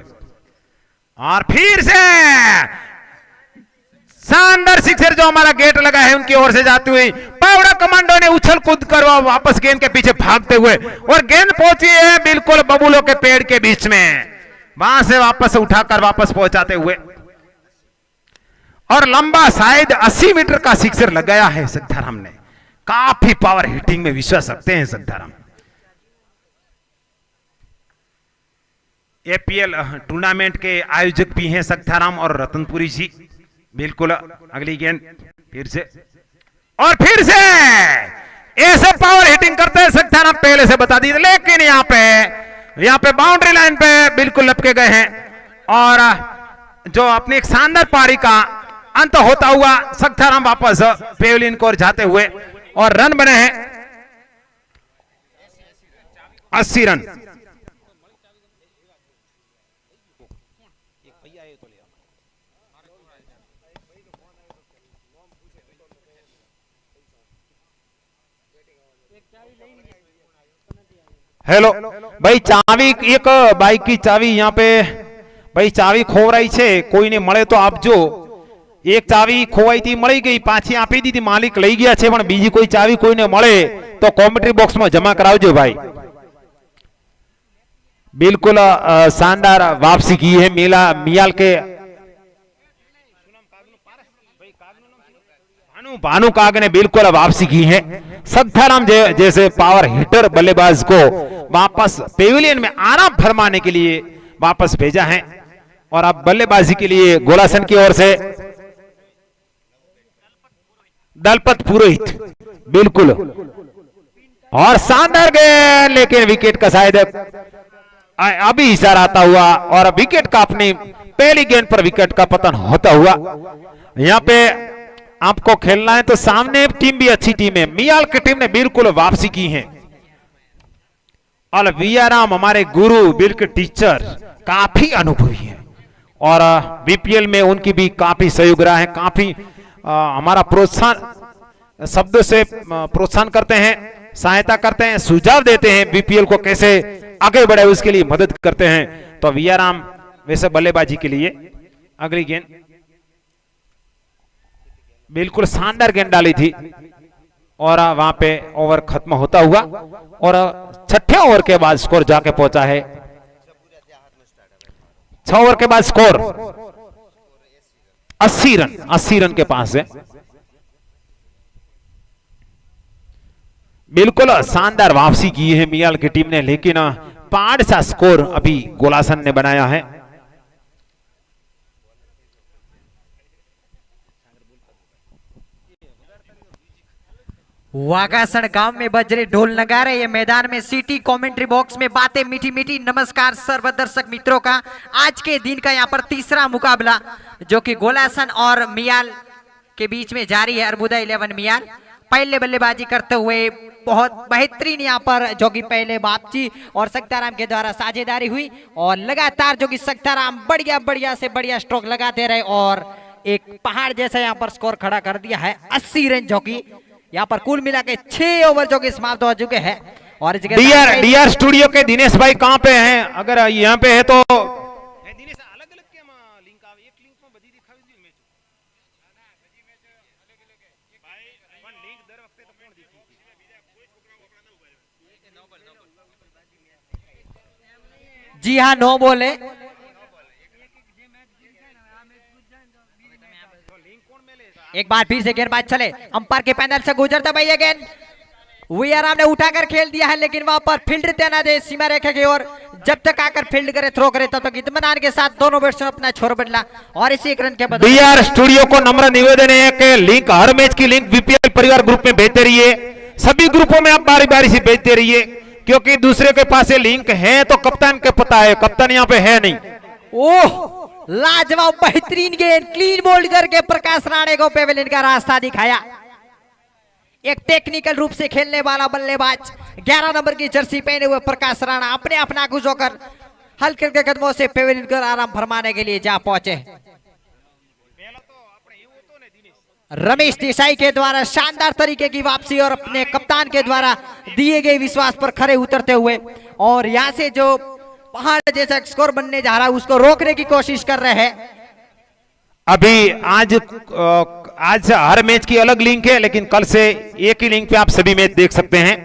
और फिर से शानदार सिक्सर जो हमारा गेट लगा है उनकी ओर से जाती हुई पावड़ा कमांडो ने उछल कूद कर वापस गेंद के पीछे भागते हुए, और गेंद पहुंची है बिल्कुल बबूलों के पेड़ के बीच में, वहां से वापस उठाकर वापस पहुंचाते हुए, और लंबा शायद 80 मीटर का सिक्सर लगाया है सक्ताराम ने। काफी पावर हिटिंग में विश्वास रखते हैं सक्ताराम। एपीएल टूर्नामेंट के आयोजक भी हैं सक्ताराम और रतनपुरी जी। बिल्कुल अगली गेंद फिर से, और फिर से ऐसे पावर हिटिंग करते हैं सक्ताराम, पहले से बता दी, लेकिन यहाँ पे बाउंड्री लाइन पे बिल्कुल लपके गए हैं, और जो अपनी एक शानदार पारी का अंत होता हुआ सक्ताराम वापस पेविलियन को जाते हुए, और रन बने हैं 80 रन। हेलो भाई, चावी एक बाइक की चावी यहाँ पे भाई चावी खोवराई छे, कोई ने મળે તો આપજો। एक चावी खोवाई थी, મળી ગઈ, પાછી આપી દીધી, માલિક લઈ ગયા છે, પણ બીજી કોઈ ચાવી કોઈને મળે તો કોમેન્ટ્રી બોક્સ માં જમા કરાવજો भाई। बिल्कुल शानदार वापसी की है मियाल के भानु काग ने, बिल्कुल वापसी की है। सक्ताराम जैसे पावर हिटर बल्लेबाज को वापस पेविलियन में आराम फरमाने के लिए वापस भेजा है, और अब बल्लेबाजी के लिए गोलासन की ओर से दलपत पुरोहित, बिल्कुल, और शानदार गेंद, लेकिन विकेट का शायद अभी इशारा आता हुआ, और विकेट का अपनी पहली गेंद पर विकेट का पतन होता हुआ। यहाँ पे आपको खेलना है तो सामने टीम भी अच्छी टीम है, मियाल की टीम ने बिल्कुल वापसी की है, और वियाराम हमारे गुरु बिल्कुल टीचर काफी अनुभवी है, और बीपीएल में उनकी भी काफी सहयोग रहा है। काफी हमारा प्रोत्साहन शब्दों से प्रोत्साहन करते हैं, सहायता करते हैं, सुझाव देते हैं, बीपीएल को कैसे आगे बढ़े उसके लिए मदद करते हैं। तो वियाराम वैसे बल्लेबाजी के लिए अगली गेंद, बिल्कुल शानदार गेंद डाली थी, और वहां पे ओवर खत्म होता हुआ, और छठे ओवर के बाद स्कोर जाके पहुंचा है 6 ओवर के बाद स्कोर 80 रन के पास है। बिल्कुल शानदार वापसी की है मियाल की टीम ने, लेकिन पाड़ सा स्कोर अभी गोलासन ने बनाया है। वागासण गांव में बज रहे ढोल नगारे, ये मैदान में सिटी कमेंट्री बॉक्स में बातें मीठी मीठी। नमस्कार सर्व दर्शक मित्रों का, आज के दिन का यहाँ पर तीसरा मुकाबला जो कि गोलासन और मियाल के बीच में जारी है। अरबुदा 11 मियाल पहले बल्लेबाजी करते हुए बहुत बेहतरीन यहाँ पर जो कि पहले बापची और सक्ताराम के द्वारा साझेदारी हुई और लगातार जो कि सक्ताराम बढ़िया बढ़िया से बढ़िया स्ट्रोक लगाते रहे और एक पहाड़ जैसा यहाँ पर स्कोर खड़ा कर दिया है। 80 रन जो कि यहाँ पर कुल मिला के 6 ओवर जो कि समाप्त हो चुके हैं। और डीआर स्टूडियो के दिनेश भाई कहाँ पे हैं? अगर यहाँ पे है तो जी हाँ, 9 बॉल है। एक बार फिर से गेंदबाज चले, अंपायर के पैनल से गुजरता भाई गेंद वीआरआर ने उठाकर खेल दिया है, लेकिन वहां पर फील्ड देना दे सीमा रेखा की ओर। जब तक आकर फील्ड करे, थ्रो करे, तब तक इत्मीनान के साथ दोनों बैट्समैन अपना छोर बदला और इसी एक रन के बाद डीआर स्टूडियो को नम्र निवेदन है कि लिंक, हर मैच की लिंक बीपीएल परिवार ग्रुप में भेजते रहिए। सभी ग्रुपों में आप बारी बारी से भेजते रहिए, क्योंकि दूसरे के पास लिंक है तो कप्तान के पता है, कप्तान यहाँ पे है नहीं। ओह, लाजवाब बेहतरीन गेंद क्लीन बोल्ड करके प्रकाश राणे को पेवेलियन का रास्ता दिखाया। एक टेक्निकल रूप से खेलने वाला बल्लेबाज 11 नंबर की जर्सी पहने हुए प्रकाश राणा अपने अपना खुश होकर हल्के हल्के कदमों से पेवेलियन कर आराम फरमाने के लिए जा पहुंचे। रमेश देसाई के द्वारा शानदार तरीके की वापसी और अपने कप्तान के द्वारा दिए गए विश्वास पर खरे उतरते हुए और यहां से जो पहाड़ जैसा स्कोर बनने जा रहा है उसको रोकने की कोशिश कर रहे हैं। अभी आज हर मैच की अलग लिंक है, लेकिन कल से एक ही लिंक पे आप सभी मैच देख सकते हैं।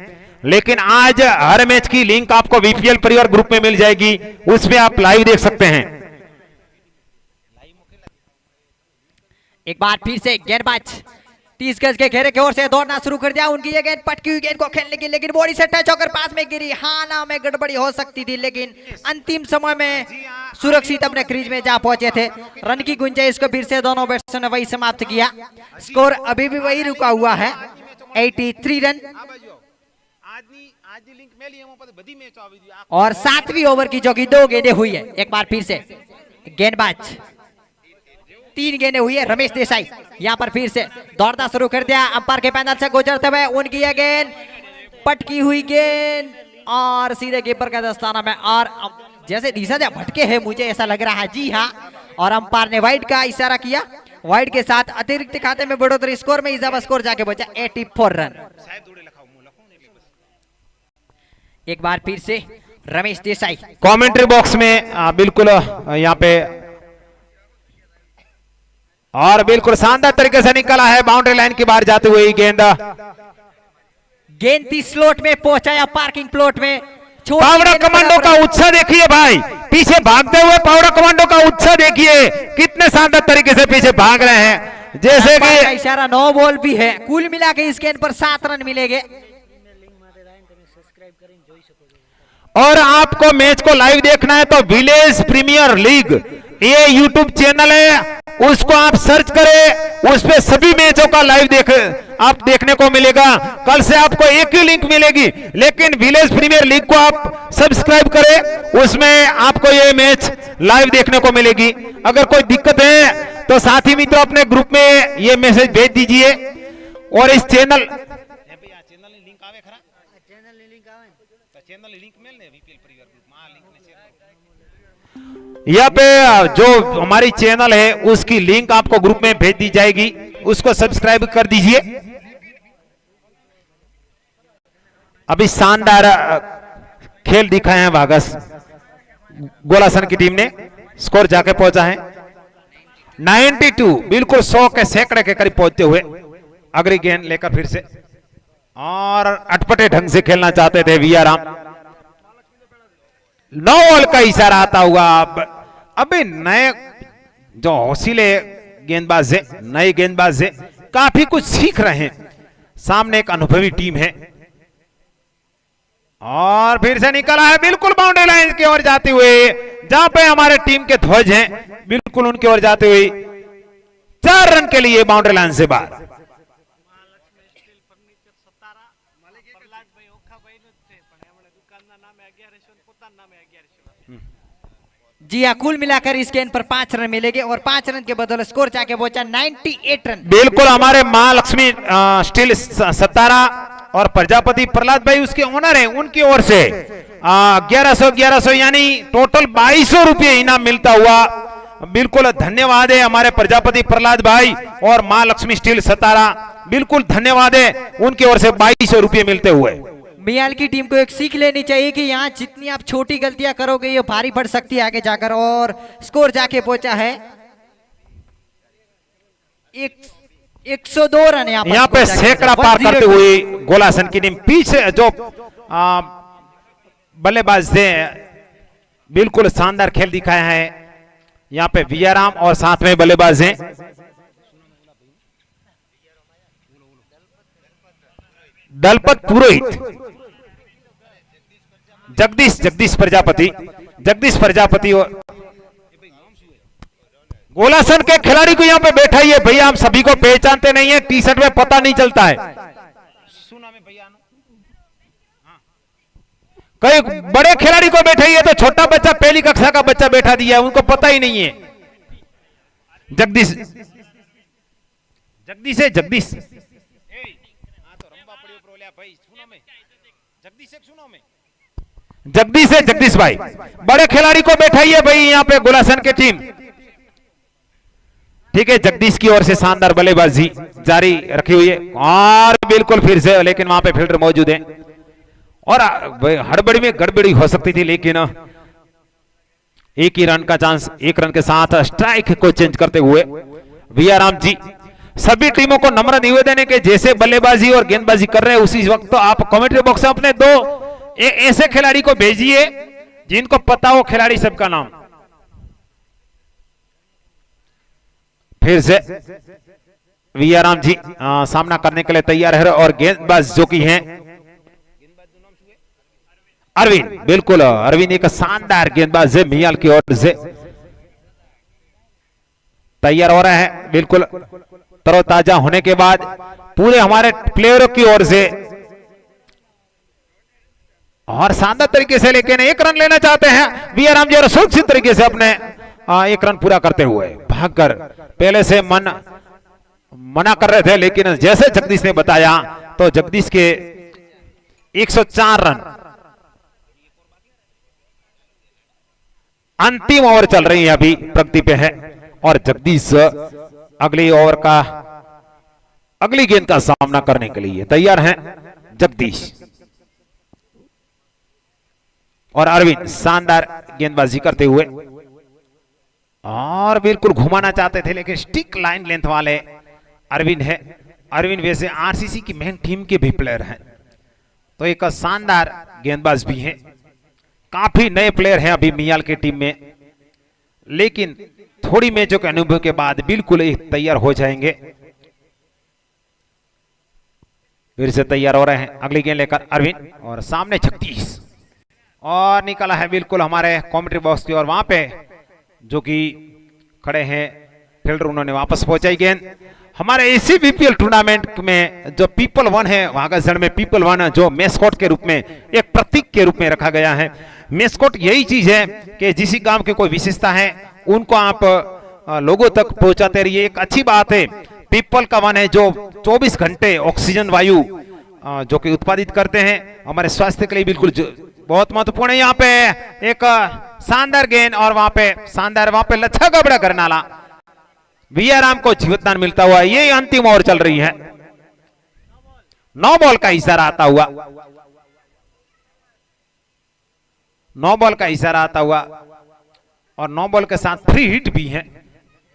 लेकिन आज हर मैच की लिंक आपको बीपीएल परिवार ग्रुप में मिल जाएगी, उसमें आप लाइव देख सकते हैं। एक बार फिर से गेंदबाज 30 गज के घेरे की ओर से दौड़ना शुरू कर दिया। उनकी ये गेंद पटकी हुई गेंद को खेलने की, लेकिन बॉडी से टच होकर पास में गिरी। हाना में गड़बड़ी हो सकती थी, लेकिन अंतिम समय में सुरक्षित अपने क्रीज में जा पहुंचे थे। रन की गुंजाइश को फिर से दोनों बैट्समैन ने वही समाप्त किया। स्कोर अभी भी वही रुका हुआ है, 83 रन। और 7वीं ओवर की जो कि 2 गेंदें हुई है। एक बार फिर से गेंदबाज 3 गेंदें हुई है। रमेश देसाई यहां पर फिर से दौड़ना शुरू कर दिया, अंपायर के पैनल से गुजरते हुए उनकी यह गेंद पटकी हुई गेंद और सीधे कीपर का दस्ताना में, और जैसे दिशा भटके है मुझे ऐसा लग रहा है। जी हाँ, और अंपायर ने वाइड का इशारा किया। वाइड के साथ अतिरिक्त खाते में बढ़ोतरी, स्कोर में इजाफा, स्कोर जाके बचा 84 रन। एक बार फिर से रमेश देसाई कमेंट्री बॉक्स में बिल्कुल यहाँ पे, और बिल्कुल शानदार तरीके से निकला है बाउंड्री लाइन के बाहर जाते हुए गेंद 30 स्लॉट में पहुंचाया, पार्किंग प्लॉट में। पावड़ा कमांडो का उत्साह देखिए भाई, पीछे भागते हुए पावड़ा कमांडो का उत्साह देखिए, कितने शानदार तरीके से पीछे भाग रहे हैं। जैसे कि इशारा 9 बॉल भी है, कुल मिला के इस गेंद पर 7 रन मिलेंगे। और आपको मैच को लाइव देखना है तो विलेज प्रीमियर लीग ये यूट्यूब चैनल है, उसको आप सर्च करें, उस पे सभी मैचों का लाइव आप देखने को मिलेगा। कल से आपको एक ही लिंक मिलेगी, लेकिन विलेज प्रीमियर लीग को आप सब्सक्राइब करें, उसमें आपको ये मैच लाइव देखने को मिलेगी। अगर कोई दिक्कत है तो साथी मित्रों अपने ग्रुप में ये मैसेज भेज दीजिए। और इस चैनल यहाँ पे जो हमारी चैनल है उसकी लिंक आपको ग्रुप में भेज दी जाएगी, उसको सब्सक्राइब कर दीजिए। अभी शानदार खेल दिखाए हैं वागस गोलासन की टीम ने, स्कोर जाके पहुंचा है 92, बिल्कुल 100 के सैकड़े के करीब पहुंचते हुए। अगली गेंद लेकर फिर से, और अटपटे ढंग से खेलना चाहते थे वीआरआर। 9 बॉल का इशारा आता हुआ। अभी नए जो हौसले गेंदबाज है, नए गेंदबाज है, काफी कुछ सीख रहे हैं। सामने एक अनुभवी टीम है और फिर से निकला है बिल्कुल बाउंड्री लाइन की ओर जाते हुए, जहां पे हमारे टीम के ध्वज हैं बिल्कुल उनकी ओर जाते हुए 4 रन के लिए बाउंड्री लाइन से बाहर। जी हाँ, कुल मिलाकर इस गेंद पर 5 रन मिलेंगे और 5 रन के बदौलत स्कोर जाके पहुंचा 98 रन। बिल्कुल हमारे महालक्ष्मी स्टील सतारा और प्रजापति प्रहलाद भाई उसके ओनर हैं, उनकी ओर से 1100 यानी टोटल 2200 रुपये इनाम मिलता हुआ। बिल्कुल धन्यवाद है हमारे प्रजापति प्रहलाद भाई और महालक्ष्मी स्टील सतारा, बिल्कुल धन्यवाद है, उनकी ओर से 2200 रुपये मिलते हुए। मियाल की टीम को एक सीख लेनी चाहिए कि यहाँ जितनी आप छोटी गलतियां करोगे ये भारी पड़ सकती है आगे जाकर, और स्कोर जाके पहुंचा है 102 रन। यहाँ पे सैकड़ा पार करते हुए गोलासन की टीम पीछे जो बल्लेबाज थे बिल्कुल शानदार खेल दिखाया है। यहाँ पे विजयराम और साथ में बल्लेबाज हैं दलपत पुरोहित, जगदीश प्रजापति और गोलासन के खिलाड़ी को यहाँ पे बैठाइए भैया, हम सभी को पहचानते नहीं है, टी शर्ट में पता नहीं चलता है। कई बड़े खिलाड़ी को बैठाइए, तो छोटा बच्चा पहली कक्षा का बच्चा बैठा दिया है, उनको पता ही नहीं है। जगदीश जगदीश भाई, बड़े खिलाड़ी को बैठाइए भाई यहाँ पे गोलासन की टीम। ठीक है, जगदीश की ओर से शानदार बल्लेबाजी जारी रखी हुई है और बिल्कुल फिर से, लेकिन वहां पे फील्डर मौजूद है और हड़बड़ी में गड़बड़ी हो सकती थी, लेकिन एक ही रन का चांस, 1 रन के साथ स्ट्राइक को चेंज करते हुए वियाराम जी सभी टीमों को नम्र निवेदन है कि जैसे बल्लेबाजी और गेंदबाजी कर रहे हैं उसी वक्त तो आप कमेंट्री बॉक्स में अपने 2 ऐसे खिलाड़ी को भेजिए जिनको पता हो खिलाड़ी सबका नाम। फिर से वियाराम जी सामना करने के लिए तैयार है और गेंदबाज जो कि हैं अरविंद, बिल्कुल अरविंद एक शानदार गेंदबाज है, मियाल की ओर से तैयार हो रहा है बिल्कुल तरोताजा होने के बाद पूरे हमारे प्लेयरों की ओर से, और शानदार तरीके से लेकिन 1 रन लेना चाहते हैं वियाराम जी और सुरक्षित तरीके से अपने 1 रन पूरा करते हुए भागकर, पहले से मना कर रहे थे लेकिन जैसे जगदीश ने बताया तो जगदीश के 104 रन। अंतिम ओवर चल रही है अभी, प्रगति पे है और जगदीश अगली ओवर का अगली गेंद का सामना करने के लिए तैयार हैं। जगदीश और अरविंद शानदार गेंदबाजी करते हुए और बिल्कुल घुमाना चाहते थे लेकिन स्टिक लाइन लेंथ वाले अरविंद है। अरविंद वैसे आरसीसी की मेन टीम के भी प्लेयर हैं, तो एक शानदार गेंदबाज भी हैं। काफी नए प्लेयर हैं अभी मियाल की टीम में, लेकिन थोड़ी मैचों के अनुभव के बाद बिल्कुल तैयार हो जाएंगे। फिर से तैयार हो रहे हैं अगली गेंद लेकर अरविंद और सामने जगदीश और निकला है बिल्कुल हमारे कमेंट्री बॉक्स की ओर, वहां पे जो कि खड़े हैं फील्डर, उन्होंने वापस पहुंचाई गेंद। हमारे इसी बीपीएल टूर्नामेंट में जो पीपल 1 है वागासण में, पीपल 1 जो मैस्कॉट के रूप में, एक प्रतीक के रूप में रखा गया है। मैस्कॉट यही चीज है कि जिस गांव की कोई विशेषता है उनको आप लोगों तक पहुंचाते रहिए, एक अच्छी बात है। पीपल का 1 है जो 24 घंटे ऑक्सीजन वायु जो कि उत्पादित करते हैं, हमारे स्वास्थ्य के लिए बिल्कुल बहुत महत्वपूर्ण है। यहाँ पे एक शानदार गेंद और वहां पे शानदार, वहां पे लच्छा गबड़ा करनाला, वियाराम को जीवतदान मिलता हुआ। ये अंतिम ओवर चल रही है, 9 बॉल का इशारा आता हुआ, 9 बॉल का इशारा आता हुआ और 9 बॉल के साथ फ्री हिट भी है।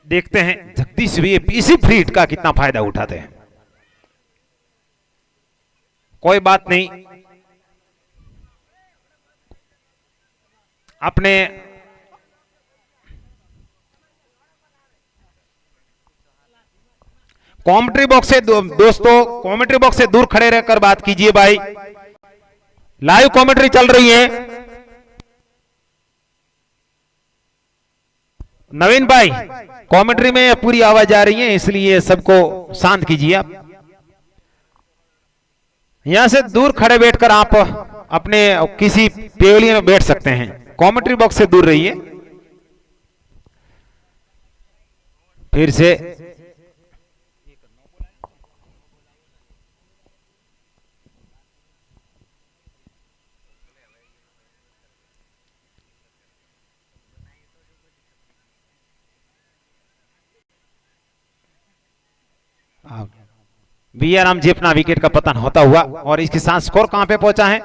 देखते हैं जगदीश भी इसी फ्री हिट का कितना फायदा उठाते हैं। कोई बात नहीं, अपने कमेंट्री बॉक्स से दोस्तों, कमेंट्री बॉक्स से दूर खड़े रहकर बात कीजिए भाई। लाइव कमेंट्री चल रही है। नवीन भाई, कमेंट्री में पूरी आवाज आ रही है, इसलिए सबको शांत कीजिए। आप यहां से दूर खड़े बैठकर आप अपने किसी पेवलियन में बैठ सकते हैं, कमेंट्री बॉक्स से दूर रहिए। फिर से वी.आर. राम जी अपना विकेट का पतन होता हुआ, और इसके साथ स्कोर कहां पे पहुंचा है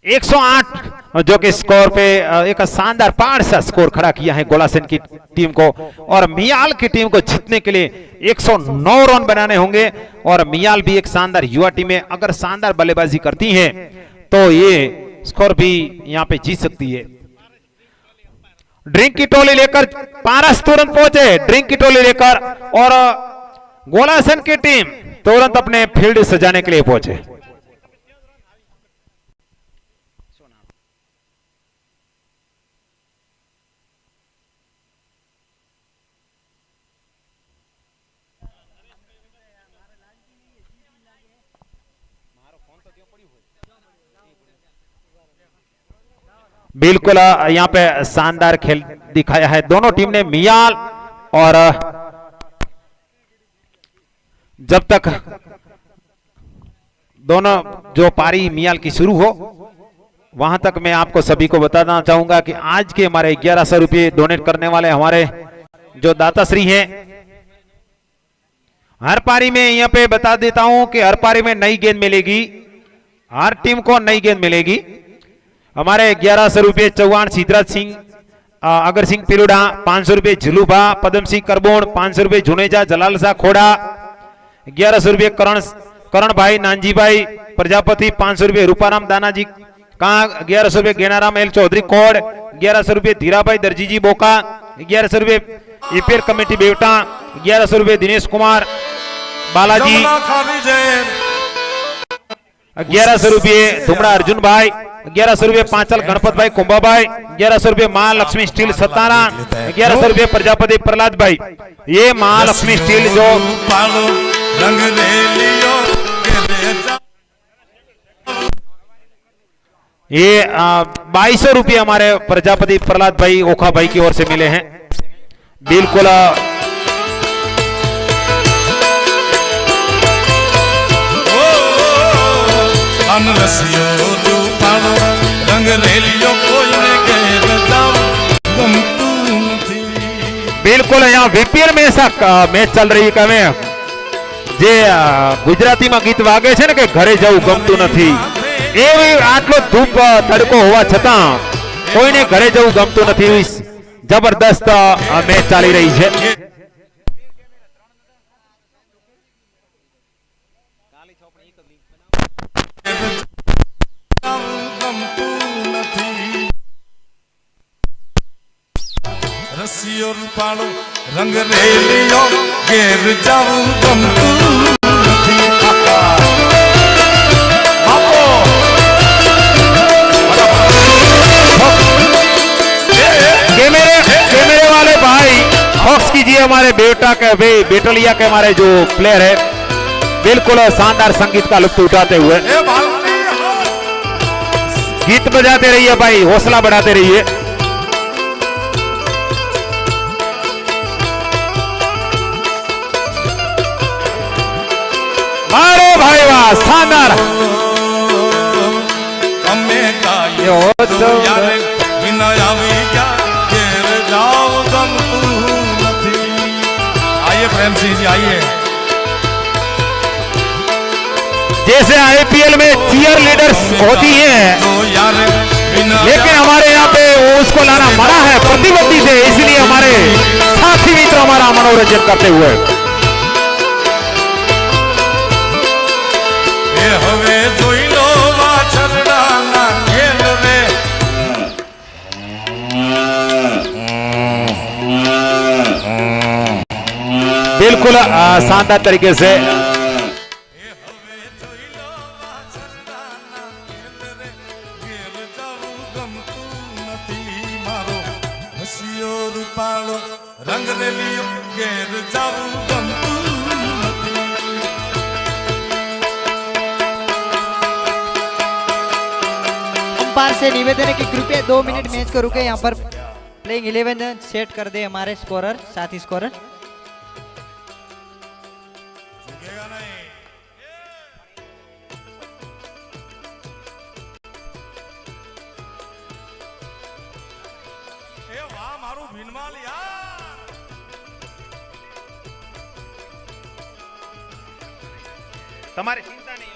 108, जो कि स्कोर पे एक शानदार 5 सा स्कोर खड़ा किया है गोलासन की टीम को। और मियाल की टीम को जीतने के लिए 109 रन बनाने होंगे, और मियाल भी एक शानदार युवा टीम है, अगर शानदार बल्लेबाजी करती है तो ये स्कोर भी यहां पे जीत सकती है। ड्रिंक की टोली लेकर पारस तुरंत पहुंचे, ड्रिंक की टोली लेकर, और गोलासन की टीम तुरंत अपने फील्ड सजाने के लिए पहुंचे। बिल्कुल यहां पे शानदार खेल दिखाया है दोनों टीम ने, मियाल, और जब तक दोनों जो पारी मियाल की शुरू हो वहां तक मैं आपको सभी को बताना चाहूंगा कि आज के हमारे 1100 रुपये डोनेट करने वाले हमारे जो दाताश्री हैं, हर पारी में यहां पे बता देता हूं कि हर पारी में नई गेंद मिलेगी, हर टीम को नई गेंद मिलेगी। हमारे 1100 रुपये चौहान सीधराज सिंह, अगर सिंह पिलुडा 500 रुपये, झुलूभा पदम सिंह करबोण 500 रुपये, जुनेजा जलाल शाह खोड़ा 1100 रुपये, करण भाई नानजी भाई प्रजापति 500 रुपये, रूपाराम दानाजी कहा 1100 रुपये, गेनाराम एल चौधरी कोड 1100 रुपये, धीराभाई दर्जी जी बोका 1100 रुपये, ईपीएल कमेटी बेवटा 1100 रुपये, दिनेश कुमार बालाजी 1100 रुपये, धुमड़ा अर्जुन भाई 1100 रुपये, पांचल गणपत भाई कुंभा भाई 1100 रुपये, महालक्ष्मी स्टील सतारा 1100 रुपये, प्रजापति प्रहलाद भाई। ये महालक्ष्मी स्टील जो ये 2200 रुपये हमारे प्रजापति प्रहलाद भाई ओखा भाई की ओर से मिले हैं। बिल्कुल बिल्कुल यहाँ वीपीएल में ऐसा मैच चल रही है जे गुजराती में गीत वागे છે ને કે ઘરે જવું ગમતું નથી, એવી આટલો ધૂપ તડકો હોવા છતાં કોઈને ઘરે જવું ગમતું નથી, જબરદસ્ત મેચ ચાલી રહી છે। રસિયો પાડો રંગ રેલિયો ઘેર જાવું ગમતું નથી। कैमरे वाले भाई फॉक्स कीजिए, हमारे बेटा के बेटलिया के हमारे जो प्लेयर है बिल्कुल शानदार संगीत का लुत्फ उठाते हुए गीत बजाते रहिए भाई, हौसला बढ़ाते रहिए। मारो भाई वाह, शानदार। आइए प्रेम सिंह जी आइए। जैसे आईपीएल में चीयर लीडर्स होती हैं, लेकिन हमारे यहाँ पे उसको लाना मना है प्रतिबंधी से, इसलिए हमारे साथी मित्र हमारा मनोरंजन करते हुए હવે જોઈ લો વાછરડાના ઘેર રે। बिल्कुल शानदार तरीके से રસિયો રૂપાળો રંગ રેલિયો ઘેર જાવું ગમતું નથી. अंपायर से निवेदन है कि कृपया 2 मिनट मैच को रुके. यहाँ पर प्लेइंग 11 सेट कर दे हमारे स्कोरर, साथी स्कोरर. झुकेगा नहीं. એ વાહ મારું ભીનમાલ યાર. તમારે ચિંતા નહીં.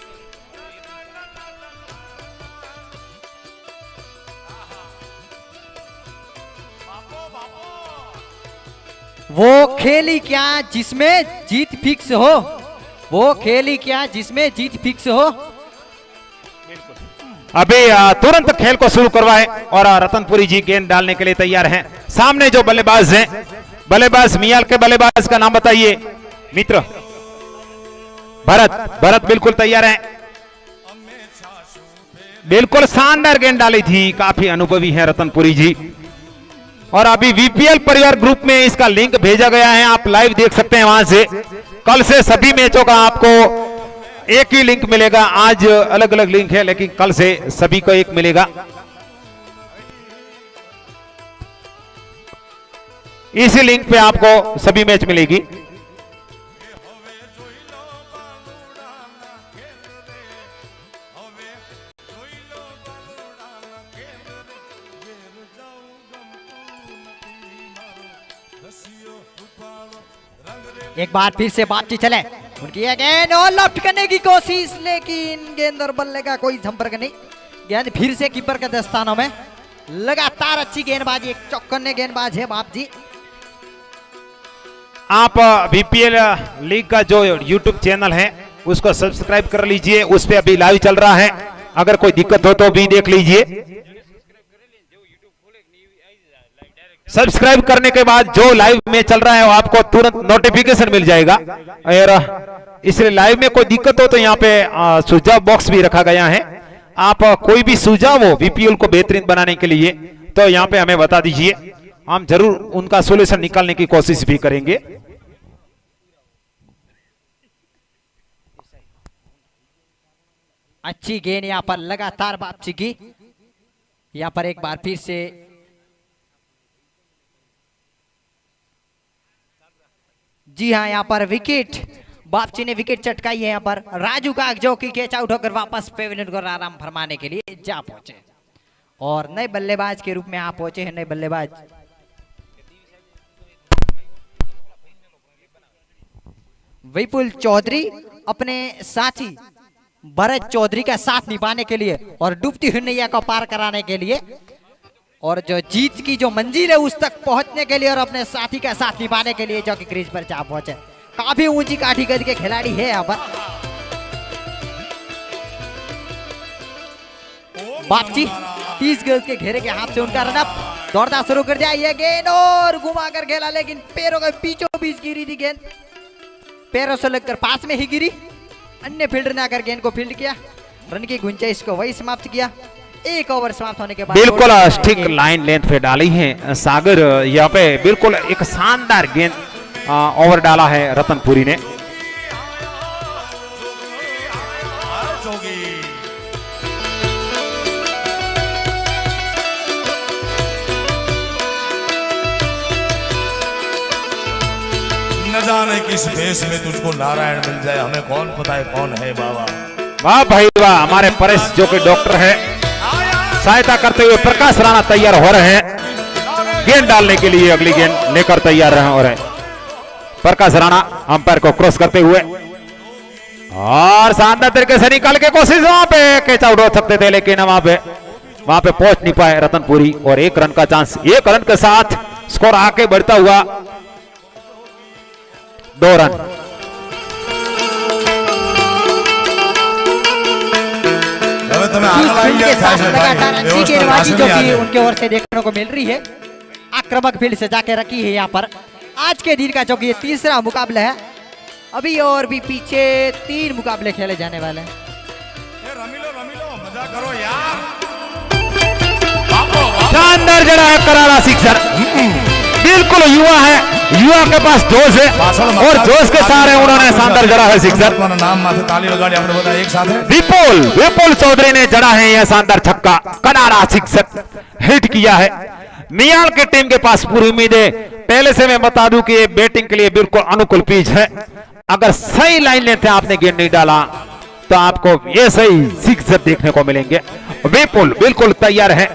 બાપો બાપો. वो खेल ही क्या जिसमें जीत फिक्स हो. वो खेल ही क्या जिसमें जीत फिक्स हो. अभी तुरंत खेल को शुरू करवाए और रतनपुरी जी गेंद डालने के लिए तैयार हैं. सामने जो बल्लेबाज हैं, बल्लेबाज मियाल के बल्लेबाज का नाम बताइए मित्र. भरत बिल्कुल तैयार हैं. बिल्कुल शानदार गेंद डाली थी. काफी अनुभवी हैं रतनपुरी जी. और अभी वीपीएल परिवार ग्रुप में इसका लिंक भेजा गया है. आप लाइव देख सकते हैं वहां से. कल से सभी मैचों का आपको एक ही लिंक मिलेगा. आज अलग अलग लिंक है लेकिन कल से सभी को एक मिलेगा. इसी लिंक पे आपको सभी मैच मिलेगी. एक बार फिर से बातचीत चले. उनकी ये गेंद और लेफ्ट करने की कोशिश, लेकिन गेंद और बल्ले का कोई संपर्क नहीं. गेंद फिर से कीपर के दस्तानों में. लगातार अच्छी गेंदबाजी, एक चौकन्ने गेंदबाज है बाप जी. आप बीपीएल लीग का जो यूट्यूब चैनल है उसको सब्सक्राइब कर लीजिए. उस पे अभी लाइव चल रहा है. अगर कोई दिक्कत हो तो भी देख लीजिए. सब्सक्राइब करने के बाद जो लाइव में चल रहा है वो आपको तुरंत नोटिफिकेशन मिल जाएगा. और इसलिए लाइव में कोई दिक्कत हो तो यहाँ पे सुझाव बॉक्स भी रखा गया है. आप कोई भी सुझाव हो बीपीएल को बेहतरीन बनाने के लिए तो यहाँ पे हमें बता दीजिए. हम जरूर उनका सोल्यूशन निकालने की कोशिश भी करेंगे. अच्छी गेंद यहाँ पर लगातार वापसी की. यहाँ पर एक बार फिर से जी हाँ, यहाँ पर विकेट बापची ने विकेट चटकाई है. यहाँ पर राजू काक जो कि कैच आउट होकर वापस पेविलियन को आराम फरमाने के लिए जा पहुंचे और नए बल्लेबाज के रूप में आ पहुंचे हैं. नए बल्लेबाज विपुल चौधरी अपने साथी भरत चौधरी का साथ निभाने के लिए और डूबती हुई नैया को पार कराने के लिए और जो जीत की जो मंजिल है उस तक पहुंचने के लिए और अपने साथी का साथ निभाने के लिए जो कि क्रीज पर जा पहुंचे. काफी ऊंची काठी गज के खिलाड़ी है यहाँ पर. बापची 30 गज के घेरे के हाथ से उनका रनअप दौड़ता शुरू कर दिया. ये गेंद और घुमा कर खेला, लेकिन पैरों के बीचों बीच गिरी थी गेंद. पैरों से लगकर पास में ही गिरी. अन्य फील्डर ने आकर गेंद को फील्ड किया. रन की गुंजाइश को वही समाप्त किया. एक ओवर समाप्त होने के बाद बिल्कुल स्टिक लाइन लेंथ पे डाली है सागर. यहाँ पे बिल्कुल एक शानदार गेंद ओवर डाला है रतनपुरी ने. न जाने किस भेष में तुझको नारायण मिल जाए, हमें कौन पता है कौन है बाबा. वाह भाई वाह. हमारे परेश जो कि डॉक्टर है सहायता करते हुए प्रकाश राणा तैयार हो रहे हैं गेंद डालने के लिए. अगली गेंद लेकर तैयार रहे हो रहे प्रकाश राणा अंपायर को क्रॉस करते हुए और शानदार तरीके से निकाल के कोशिश. वहां पे कैच आउट हो सकते थे लेकिन वहां पे पहुंच नहीं पाए रतनपुरी. और 1 रन का चांस. 1 रन के साथ स्कोर आगे बढ़ता हुआ 2 रन. उनके साथ लगातार अच्छी गेंदबाजी जो कि उनके ओर से देखने को मिल रही है. आक्रामक फील्ड से जाके रखी है यहाँ पर. आज के दिन का जो कि ये तीसरा मुकाबला है. अभी और भी पीछे 3 मुकाबले खेले जाने वाले हैं. रमीलो मजा करो यार. शानदार जड़ा है करारा सिक्सर. बिल्कुल युवा है, युवा के पास जोश है और जोश के सारे उन्होंने शानदार जड़ा है सिक्सर। नाम माथे ताली लगाड़ी आपने बताया एक साथ है। विपुल चौधरी ने जड़ा है यह शानदार छक्का, करारा सिक्सर हिट किया है। नियाल की टीम के पास पूरी उम्मीद है। पहले से मैं बता दूं कि ये बैटिंग के लिए बिल्कुल अनुकूल पिच है। अगर सही लाइन लेते आपने गेंद नहीं डाला तो आपको ये सही सिक्सर देखने को मिलेंगे। विपुल बिल्कुल तैयार है।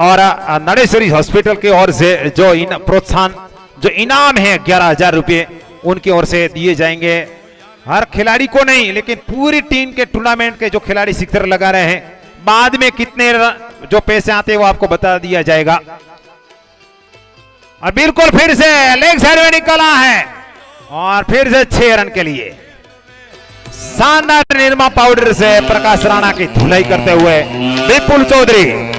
और नरेश्वरी हॉस्पिटल की ओर से जो प्रोत्साहन जो इनाम है 11,000 रुपए उनकी ओर से दिए जाएंगे। हर खिलाड़ी को नहीं लेकिन पूरी टीम के टूर्नामेंट के जो खिलाड़ी सिक्सर लगा रहे हैं बाद में कितने जो पैसे आते हैं वो आपको बता दिया जाएगा। और बिल्कुल फिर से लेग साइड में निकला है और फिर से 6 रन के लिए शानदार निरमा पाउडर से प्रकाश राणा की धुलाई करते हुए विपुल चौधरी।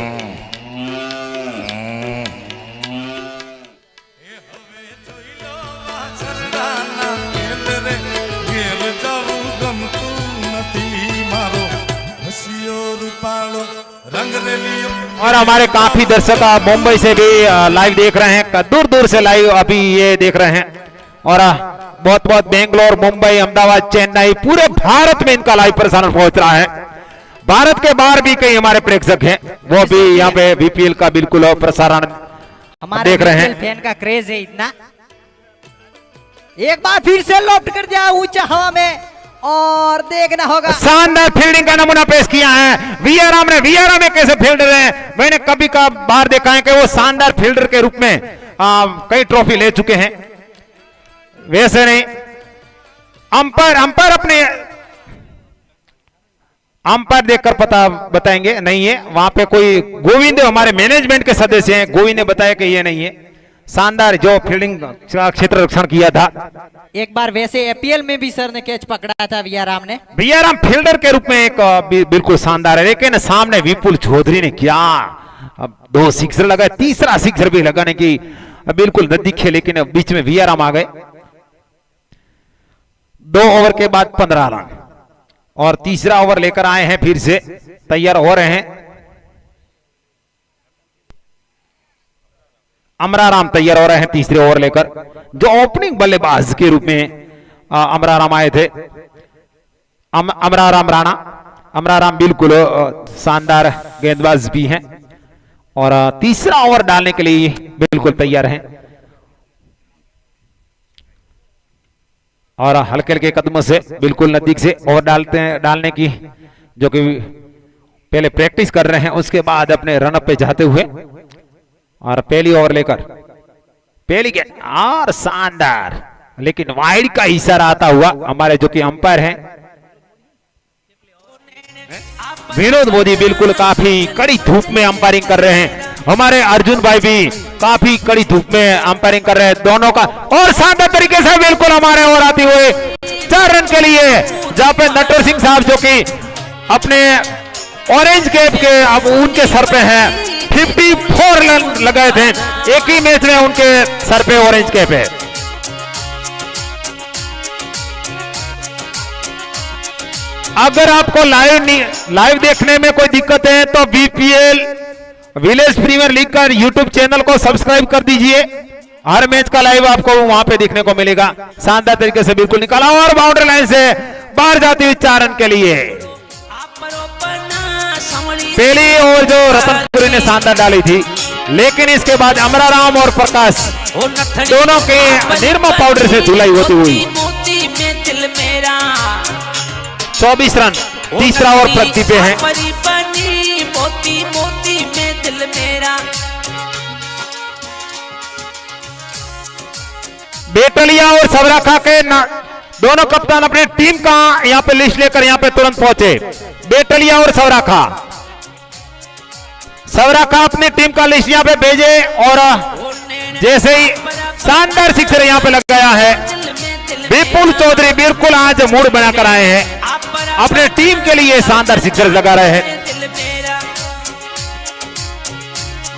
और हमारे काफी दर्शक मुंबई से भी लाइव देख रहे हैं, दूर दूर से लाइव अभी ये देख रहे हैं। और बहुत बहुत बेंगलोर, मुंबई, अहमदाबाद, चेन्नई, पूरे भारत में इनका लाइव प्रसारण पहुंच रहा है। भारत के बाहर भी कई हमारे प्रेक्षक हैं, वो भी यहाँ पे बीपीएल का बिल्कुल प्रसारण देख रहे हैं। फैन का क्रेज है इतना। एक बार फिर से लॉफ्ट कर दिया ऊंचा हवा में और देखना होगा। शानदार फील्डिंग का नमूना पेश किया है वीआरआर ने। वीआरआर में कैसे फील्डर है, मैंने कभी का बार देखा है कि वो शानदार फील्डर के रूप में कई ट्रॉफी ले चुके हैं। वैसे नहीं, अंपायर अपने अंपायर देखकर पता बताएंगे नहीं है वहां पे कोई। गोविंद हमारे मैनेजमेंट के सदस्य हैं, गोविंद ने बताया कि ये नहीं है। शानदार जो फील्डिंग क्षेत्र रक्षण किया था। एक बार वैसे एपीएल में भी सर ने कैच पकड़ा था वीआरआर ने। वीआरआर फील्डर के रूप में एक बिल्कुल शानदार है, लेकिन सामने विपुल चौधरी ने क्या अब 2 सिक्सर लगाए, तीसरा सिक्सर भी लगाने की बिल्कुल नजदीक है, लेकिन बीच में वीआरआर आ गए। 2 ओवर के बाद 15 रन और तीसरा ओवर लेकर आए हैं, फिर से तैयार हो रहे हैं। अमराराम तैयार हो रहे हैं तीसरे ओवर लेकर। जो ओपनिंग बल्लेबाज के रूप में अमराराम आए थे, अमराराम राणा। अमराराम बिल्कुल शानदार गेंदबाज भी हैं और तीसरा ओवर डालने के लिए बिल्कुल तैयार हैं। और हल्के हल्के कदमों से बिल्कुल नजदीक से ओवर डालने की जो कि पहले प्रैक्टिस कर रहे हैं, उसके बाद अपने रनअप पे जाते हुए और पहली ओवर लेकर पहली गेंद और शानदार, लेकिन वाइड का इशारा आता हुआ हमारे जो कि अंपायर हैं विनोद मोदी बिल्कुल काफी कड़ी धूप में अंपायरिंग कर रहे हैं। हमारे अर्जुन भाई भी काफी कड़ी धूप में अंपायरिंग कर रहे हैं दोनों का। और शानदार तरीके से बिल्कुल हमारे ओवर आते हुए 4 रन के लिए, जहां पे नटवर सिंह साहब जो कि अपने ऑरेंज कैप के अब उनके सर पे हैं 54 रन लगाए थे एक ही मैच में, उनके सर पे ऑरेंज कैप है। अगर आपको लाइव देखने में कोई दिक्कत है तो बीपीएल विलेज प्रीमियर लीग का यूट्यूब चैनल को सब्सक्राइब कर दीजिए। हर मैच का लाइव आपको वहां पे देखने को मिलेगा। शानदार तरीके से बिल्कुल निकाला और बाउंड्री लाइन से बाहर जाती हुई 4 रन के लिए। पहली ओवर जो रतनपुरी ने शानदार डाली थी, लेकिन इसके बाद अमराराम और प्रकाश दोनों के निरमा पाउडर से धुलाई होती हुई 24 रन तीसरा ओवर प्रगति पे है। बेटलिया और सवराखा के दोनों कप्तान अपनी टीम का यहां पे लिस्ट लेकर यहां पे तुरंत पहुंचे। बेटलिया और सवराखा अपनी टीम का लिस्ट यहां पे भेजे और जैसे ही शानदार सिक्सर यहां पे लगाया है विपुल चौधरी बिल्कुल आज मूड बनाकर आए हैं, अपने टीम के लिए शानदार सिक्सर लगा रहे हैं।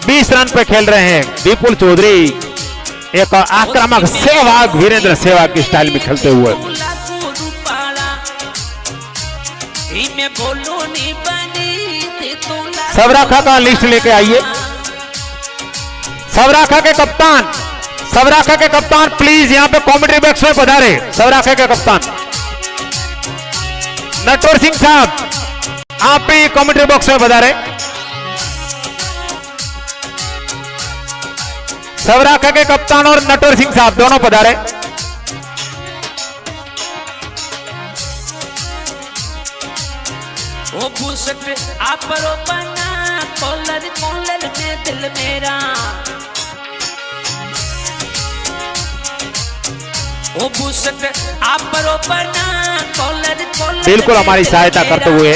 20 रन पे खेल रहे हैं विपुल चौधरी, एक आक्रामक सहवाग वीरेंद्र सहवाग की स्टाइल में खेलते हुए। सवराखा का लिस्ट लेके आइए। सवराखा के कप्तान, सवराखा के कप्तान प्लीज यहां पे कमेंट्री बॉक्स में पधारे। सवराखा के कप्तान नटवर सिंह साहब आप भी कमेंट्री बॉक्स में पधारे। सवराखा के कप्तान और नटवर सिंह साहब दोनों पधारे। ओ बुसट आपरो पना कॉलर कॉलर में दिल मेरा, ओ बुसट आपरो पना कॉलर कॉलर बिल्कुल हमारी सहायता करते हुए,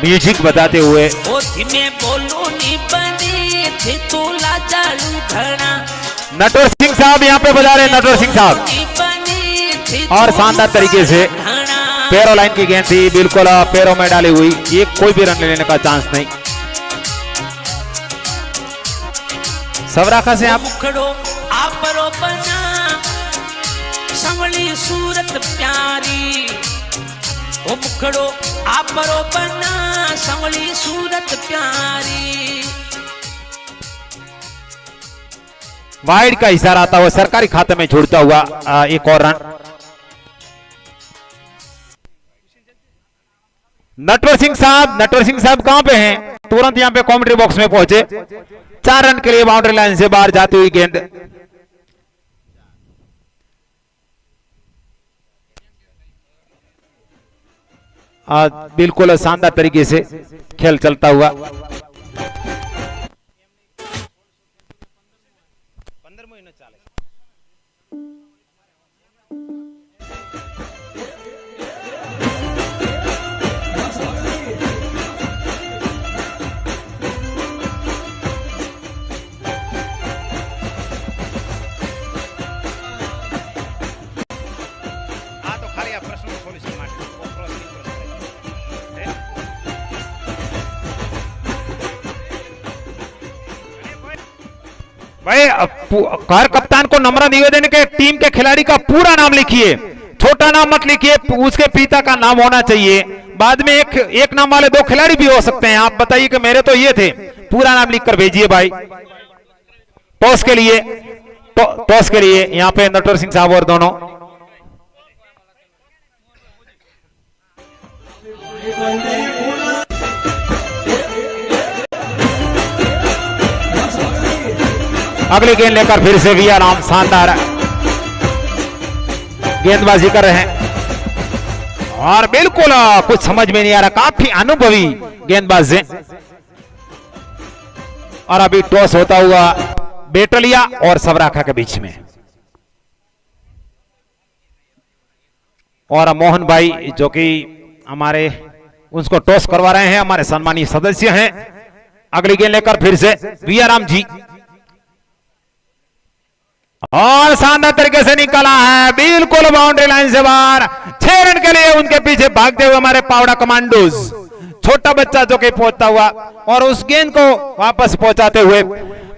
म्यूजिक बताते हुए। ओ धीमे बोलो नी बनी थी तो लाजालू घना। नटवर सिंह साहब यहाँ पे बजा रहे। नटवर सिंह साहब और शानदार तरीके से पैरों लाइन की गेंद थी, बिल्कुल पैरों में डाली हुई, ये कोई भी रन लेने का चांस नहीं। सवराखा से आप मुखड़ो आपरो बना संवली सूरत प्यारी, ओ मुखड़ो आपरो बना संवली सूरत प्यारी। वाइड का इशारा आता हुआ सरकारी खाते में छोड़ता हुआ एक और रन। नटवर सिंह साहब कहां पे हैं? तुरंत यहां पे कमेंट्री बॉक्स में पहुंचे। 4 रन के लिए बाउंड्री लाइन से बाहर जाती हुई गेंद। बिल्कुल शानदार तरीके से खेल चलता हुआ। भाई हर कप्तान को नम्र निवेदन के टीम के खिलाड़ी का पूरा नाम लिखिए, छोटा नाम मत लिखिए, उसके पिता का नाम होना चाहिए। बाद में एक नाम वाले 2 खिलाड़ी भी हो सकते हैं। आप बताइए कि मेरे तो ये थे, पूरा नाम लिखकर भेजिए भाई। टॉस के लिए यहाँ पे नटवर सिंह साहब और दोनों। अगली गेंद लेकर फिर से वी आर राम शानदार गेंदबाजी कर रहे हैं और बिल्कुल कुछ समझ में नहीं आ रहा, काफी अनुभवी गेंदबाज है। और अभी टॉस होता हुआ बेटलिया और सवराखा के बीच में, और मोहन भाई जो कि हमारे उसको टॉस करवा रहे हैं, हमारे सम्मानीय सदस्य हैं। अगली गेंद लेकर फिर से वी आर राम जी, और शानदार तरीके से निकला है, बिल्कुल बाउंड्री लाइन से बाहर। 6 रन के लिए उनके पीछे भागते हुए हमारे पावड़ा कमांडोज, छोटा बच्चा जो कि पहुंचता हुआ और उस गेंद को वापस पहुंचाते हुए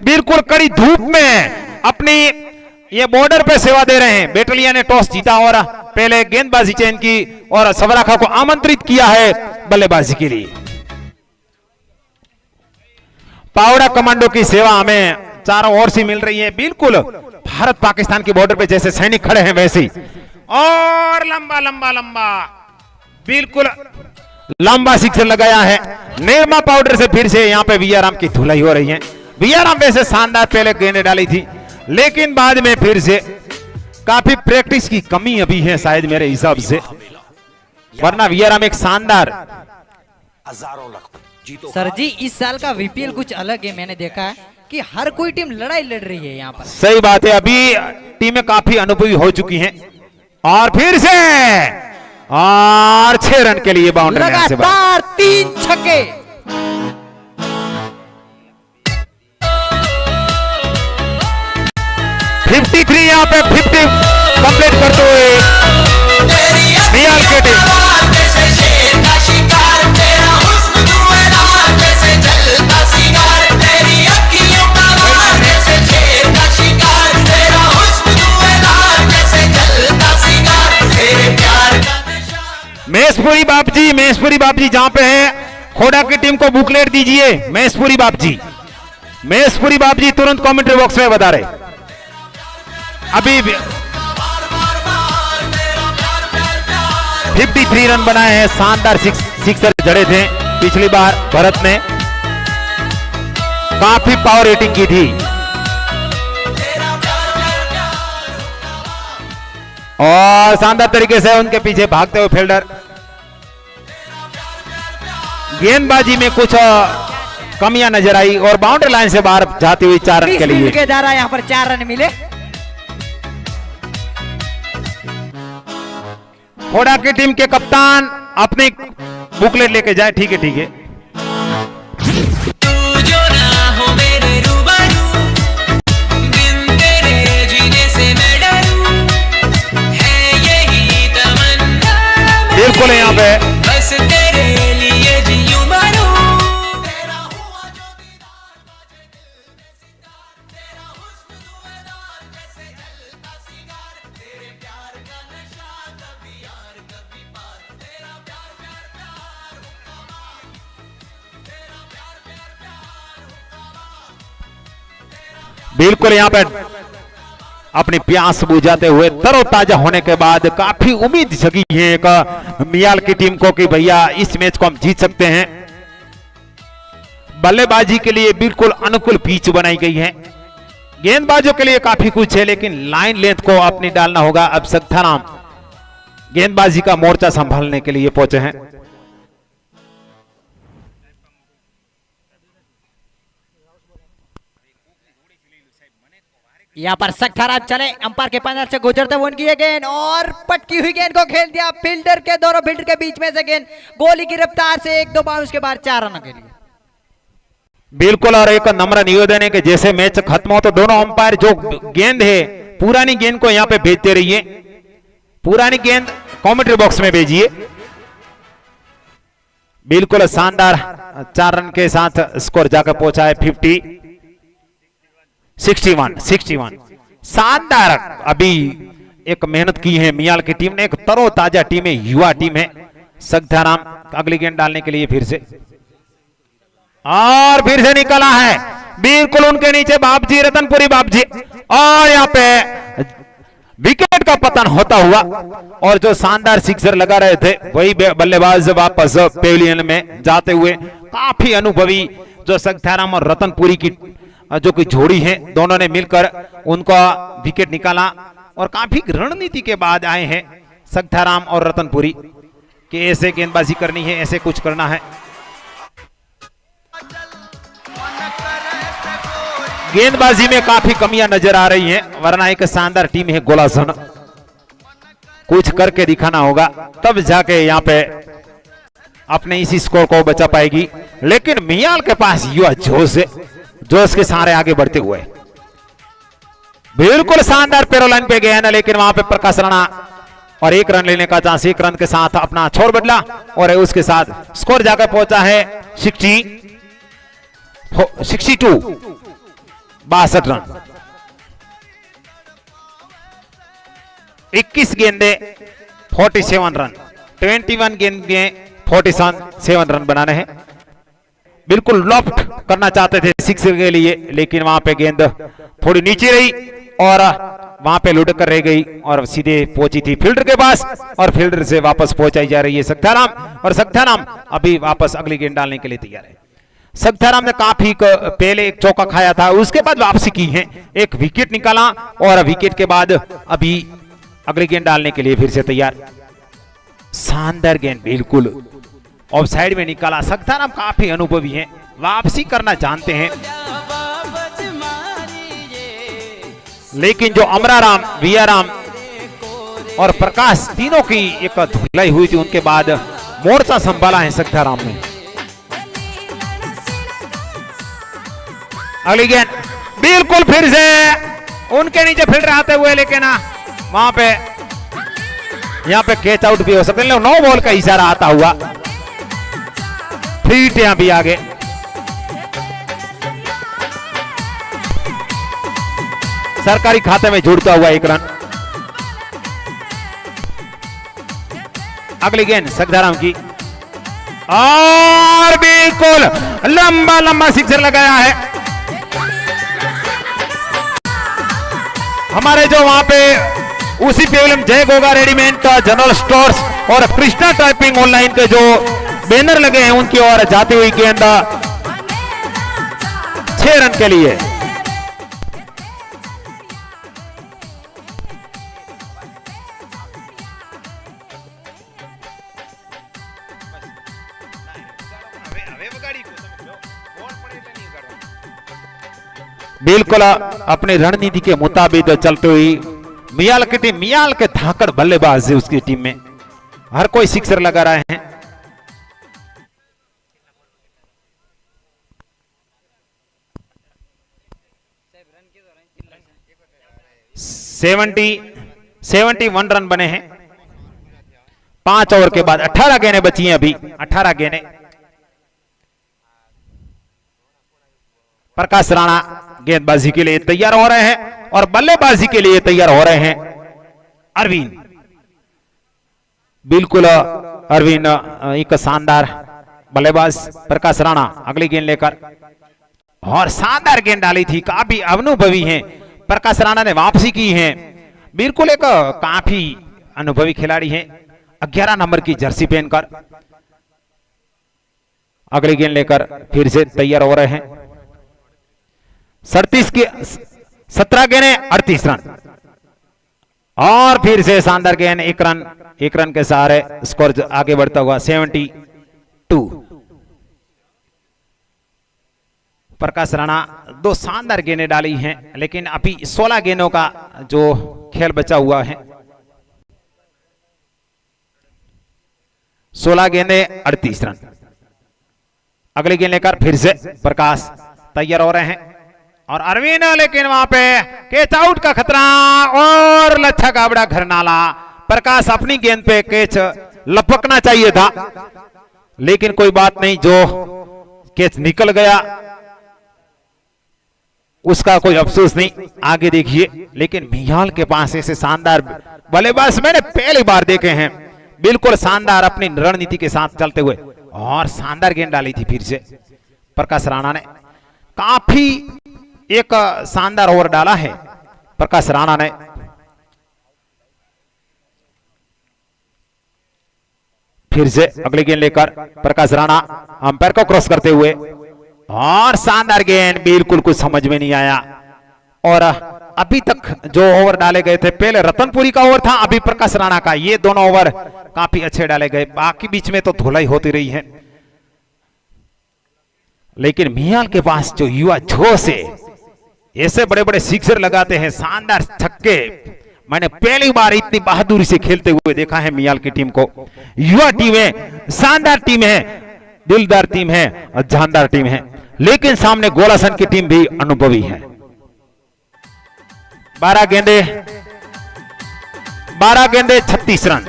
बिल्कुल कड़ी धूप में अपनी ये बॉर्डर पे सेवा दे रहे हैं। बेटलिया ने टॉस जीता और पहले गेंदबाजी चयन की और सवराखा को आमंत्रित किया है बल्लेबाजी के लिए। पावड़ा कमांडो की सेवा हमें चारों ओर से मिल रही है, बिल्कुल भारत पाकिस्तान की बॉर्डर पे जैसे सैनिक खड़े हैं वैसे ही। और लंबा लंबा लंबा बिल्कुल लंबा सिक्सर लगाया है निर्मा पाउडर से। फिर से यहाँ पे वी आर राम की धुलाई हो रही है। वी आर राम वैसे शानदार पहले गेंदें डाली थी, लेकिन बाद में फिर से काफी प्रैक्टिस की कमी अभी है शायद मेरे हिसाब से, वरना वी आर राम एक शानदार। सर जी इस साल का वीपीएल कुछ अलग है, मैंने देखा है कि हर कोई टीम लड़ाई लड़ रही है यहाँ पर। सही बात है, अभी टीमें काफी अनुभवी हो चुकी हैं। और फिर से और 6 रन के लिए बाउंड्री लाइन से लगातार 3 छक्के। $53 यहाँ पे 50 कंप्लीट करते हुए रियाल के टीम। महेशपुरी बाप जी जहां पे है खोड़ा की टीम को बुकलेट दीजिए। महेशपुरी बाप जी, महेशपुरी बाप जी तुरंत कमेंट्री बॉक्स में बता रहे। अभी 53 रन बनाए हैं, शानदार सिक्सर जड़े थे पिछली बार भरत ने, काफी पावर रेटिंग की थी। और शानदार तरीके से उनके पीछे भागते हुए फील्डर। गेंदबाजी में कुछ कमियां नजर आई और बाउंड्री लाइन से बाहर जाती हुई 4 रन के लिए के द्वारा यहाँ पर 4 रन मिले। खोड़ा की टीम के कप्तान अपने बुकलेट लेके जाए। ठीक है, ठीक है। बिल्कुल यहाँ पे बिल्कुल यहाँ पे अपनी प्यास बुझाते हुए तरोताजा होने के बाद काफी उम्मीद जगी है एक मियाल की टीम को कि भैया इस मैच को हम जीत सकते हैं। बल्लेबाजी के लिए बिल्कुल अनुकूल पिच बनाई गई है। गेंदबाजों के लिए काफी कुछ है, लेकिन लाइन लेंथ को अपनी डालना होगा। अब सत्थाराम गेंदबाजी का मोर्चा संभालने के लिए पहुंचे हैं। यहाँ पर सख्ताराम चले, अंपायर के पैनल से गुजरते हुए उनकी ये गेंद और पटकी हुई गेंद को खेल दिया फील्डर के, दोनों फील्डर के बीच में से गेंद गोली की रफ्तार से 1-2 बाउंस के बाद 4 रनों के लिए। बिल्कुल, और एक नम्र निवेदन है कि जैसे मैच खत्म हो तो दोनों अंपायर जो गेंद है पुरानी गेंद को यहाँ पे भेजते रहिए। पुरानी गेंद कमेंट्री बॉक्स में भेजिए। बिल्कुल शानदार 4 रन के साथ स्कोर जाकर पहुंचा है 61। शानदार अभी एक मेहनत की है मियाल की टीम ने। एक तरोताजा टीम है, युवा टीम है। सख्ताराम अगली गेंद डालने के लिए फिर से निकला है। बिल्कुल उनके नीचे बापजी, रतनपुरी बापजी, और यहाँ पे विकेट का पतन होता हुआ और जो शानदार सिक्सर लगा रहे थे वही बल्लेबाज वापस पेविलियन में जाते हुए। काफी अनुभवी जो सख्ताराम और रतनपुरी की जो कि जोड़ी है, दोनों ने मिलकर उनका विकेट निकाला और काफी रणनीति के बाद आए हैं सख्ताराम और रतनपुरी कि ऐसे गेंदबाजी करनी है, ऐसे कुछ करना है। गेंदबाजी में काफी कमियां नजर आ रही हैं, वरना एक शानदार टीम है गोलासन। कुछ करके दिखाना होगा तब जाके यहाँ पे अपने इसी स्कोर को बचा पाएगी। लेकिन मियाल के पास युवा जोश है, जोश के सहारे आगे बढ़ते हुए बिल्कुल शानदार पेरोलाइन पे गया ना, लेकिन वहां पे प्रकाश राणा और 1 रन लेने का चांस, 1 रन के साथ अपना छोर बदला और उसके साथ स्कोर जाकर पहुंचा है 62, 62 रन। 21 गेंदे 47 रन, 21 गेंदे 47 रन बनाने हैं। बिल्कुल लॉफ्ट करना चाहते थे सिक्सर के लिए, लेकिन वहां पे गेंद थोड़ी नीचे रही और वहां पे लुढ़क कर रह गई और सीधे पहुंची थी फील्डर के पास और फील्डर से वापस पहुंचाई जा रही है सख्ताराम। और सख्ताराम अभी वापस अगली गेंद डालने के लिए तैयार है। सख्ताराम ने काफी पहले एक चौका खाया था, उसके बाद वापसी की है, एक विकेट निकाला और विकेट के बाद अभी अगली गेंद डालने के लिए फिर से तैयार। शानदार गेंद बिल्कुल ऑफ साइड में निकाला। सख्ताराम काफी अनुभवी हैं, वापसी करना जानते हैं, लेकिन जो अमराराम, वियाराम और प्रकाश तीनों की एक धुलाई हुई थी, उनके बाद मोर्चा संभाला है सख्ताराम ने। अगली गेंद बिल्कुल फिर से उनके नीचे फील्डर आते हुए, लेकिन वहां पे यहाँ पे कैच आउट भी हो सकते हैं। 9 बॉल का इशारा आता हुआ, फीट यहां भी आगे। सरकारी खाते में जुड़ता हुआ 1 रन। अगली गेंद सख्ताराम की और बिल्कुल लंबा लंबा सिक्सर लगाया है। हमारे जो वहां पे उसी पेवलम जय गोगा रेडीमेड जनरल स्टोर्स और कृष्णा टाइपिंग ऑनलाइन के जो बैनर लगे हैं उनकी ओर जाती हुई गेंद 6 रन के लिए। बिल्कुल अपनी रणनीति के मुताबिक चलते हुई मियाल की टीम, मियाल के धाकड़ बल्लेबाज है उसकी टीम में, हर कोई सिक्सर लगा रहे हैं। सेवेंटी 71 रन बने हैं 5 ओवर के बाद। 18 गेंदें बची हैं अभी, 18 गेंदें। प्रकाश राणा गेंदबाजी के लिए तैयार हो रहे हैं और बल्लेबाजी के लिए तैयार हो रहे हैं अरविंद। बिल्कुल अरविंद एक शानदार बल्लेबाज। प्रकाश राणा अगली गेंद लेकर, और शानदार गेंद डाली थी, काफी अनुभवी हैं प्रकाश राणा ने, वापसी की है। बिल्कुल एक काफी अनुभवी खिलाड़ी हैं, 11 नंबर की जर्सी पहनकर। अगली गेंद लेकर फिर से तैयार हो रहे हैं। 17 गेंदें 38 रन, और फिर से शानदार गेंद, 1 रन के सहारे स्कोर आगे बढ़ता हुआ 72। प्रकाश राणा 2 शानदार गेंदें डाली हैं, लेकिन अभी 16 गेंदों का जो खेल बचा हुआ है। 16 गेंदें 38 रन। अगली गेंद लेकर फिर से प्रकाश तैयार हो रहे हैं, और अरविंद, लेकिन वहां पे कैच आउट का खतरा और लच्छा गाबड़ा घर नाला। प्रकाश अपनी गेंद पे कैच लपकना चाहिए था, लेकिन कोई बात नहीं, जो कैच निकल गया उसका कोई अफसोस नहीं। आगे देखिए, लेकिन मियाल के पास ऐसे शानदार बल्लेबाज मैंने पहली बार देखे हैं। बिल्कुल शानदार अपनी रणनीति के साथ चलते हुए, और शानदार गेंद डाली थी फिर से प्रकाश राणा ने। काफी एक शानदार ओवर डाला है प्रकाश राणा ने। फिर से अगली गेंद लेकर प्रकाश राणा अंपायर को क्रॉस करते हुए, और शानदार गेंद, बिल्कुल कुछ समझ में नहीं आया। और अभी तक जो ओवर डाले गए थे, पहले रतनपुरी का ओवर था, अभी प्रकाश राणा का, ये दोनों ओवर काफी अच्छे डाले गए। बाकी बीच में तो धुलाई होती रही है, लेकिन मियाल के पास जो युवा जोश है, ऐसे बड़े बड़े सिक्सर लगाते हैं, शानदार छक्के, मैंने पहली बार इतनी बहादुरी से खेलते हुए देखा है मियाल की टीम को। युवा टीम है, शानदार टीम है, दिलदार टीम है और जानदार टीम है, लेकिन सामने गोलासन की टीम भी अनुभवी है। 12 गेंदे 36 रन।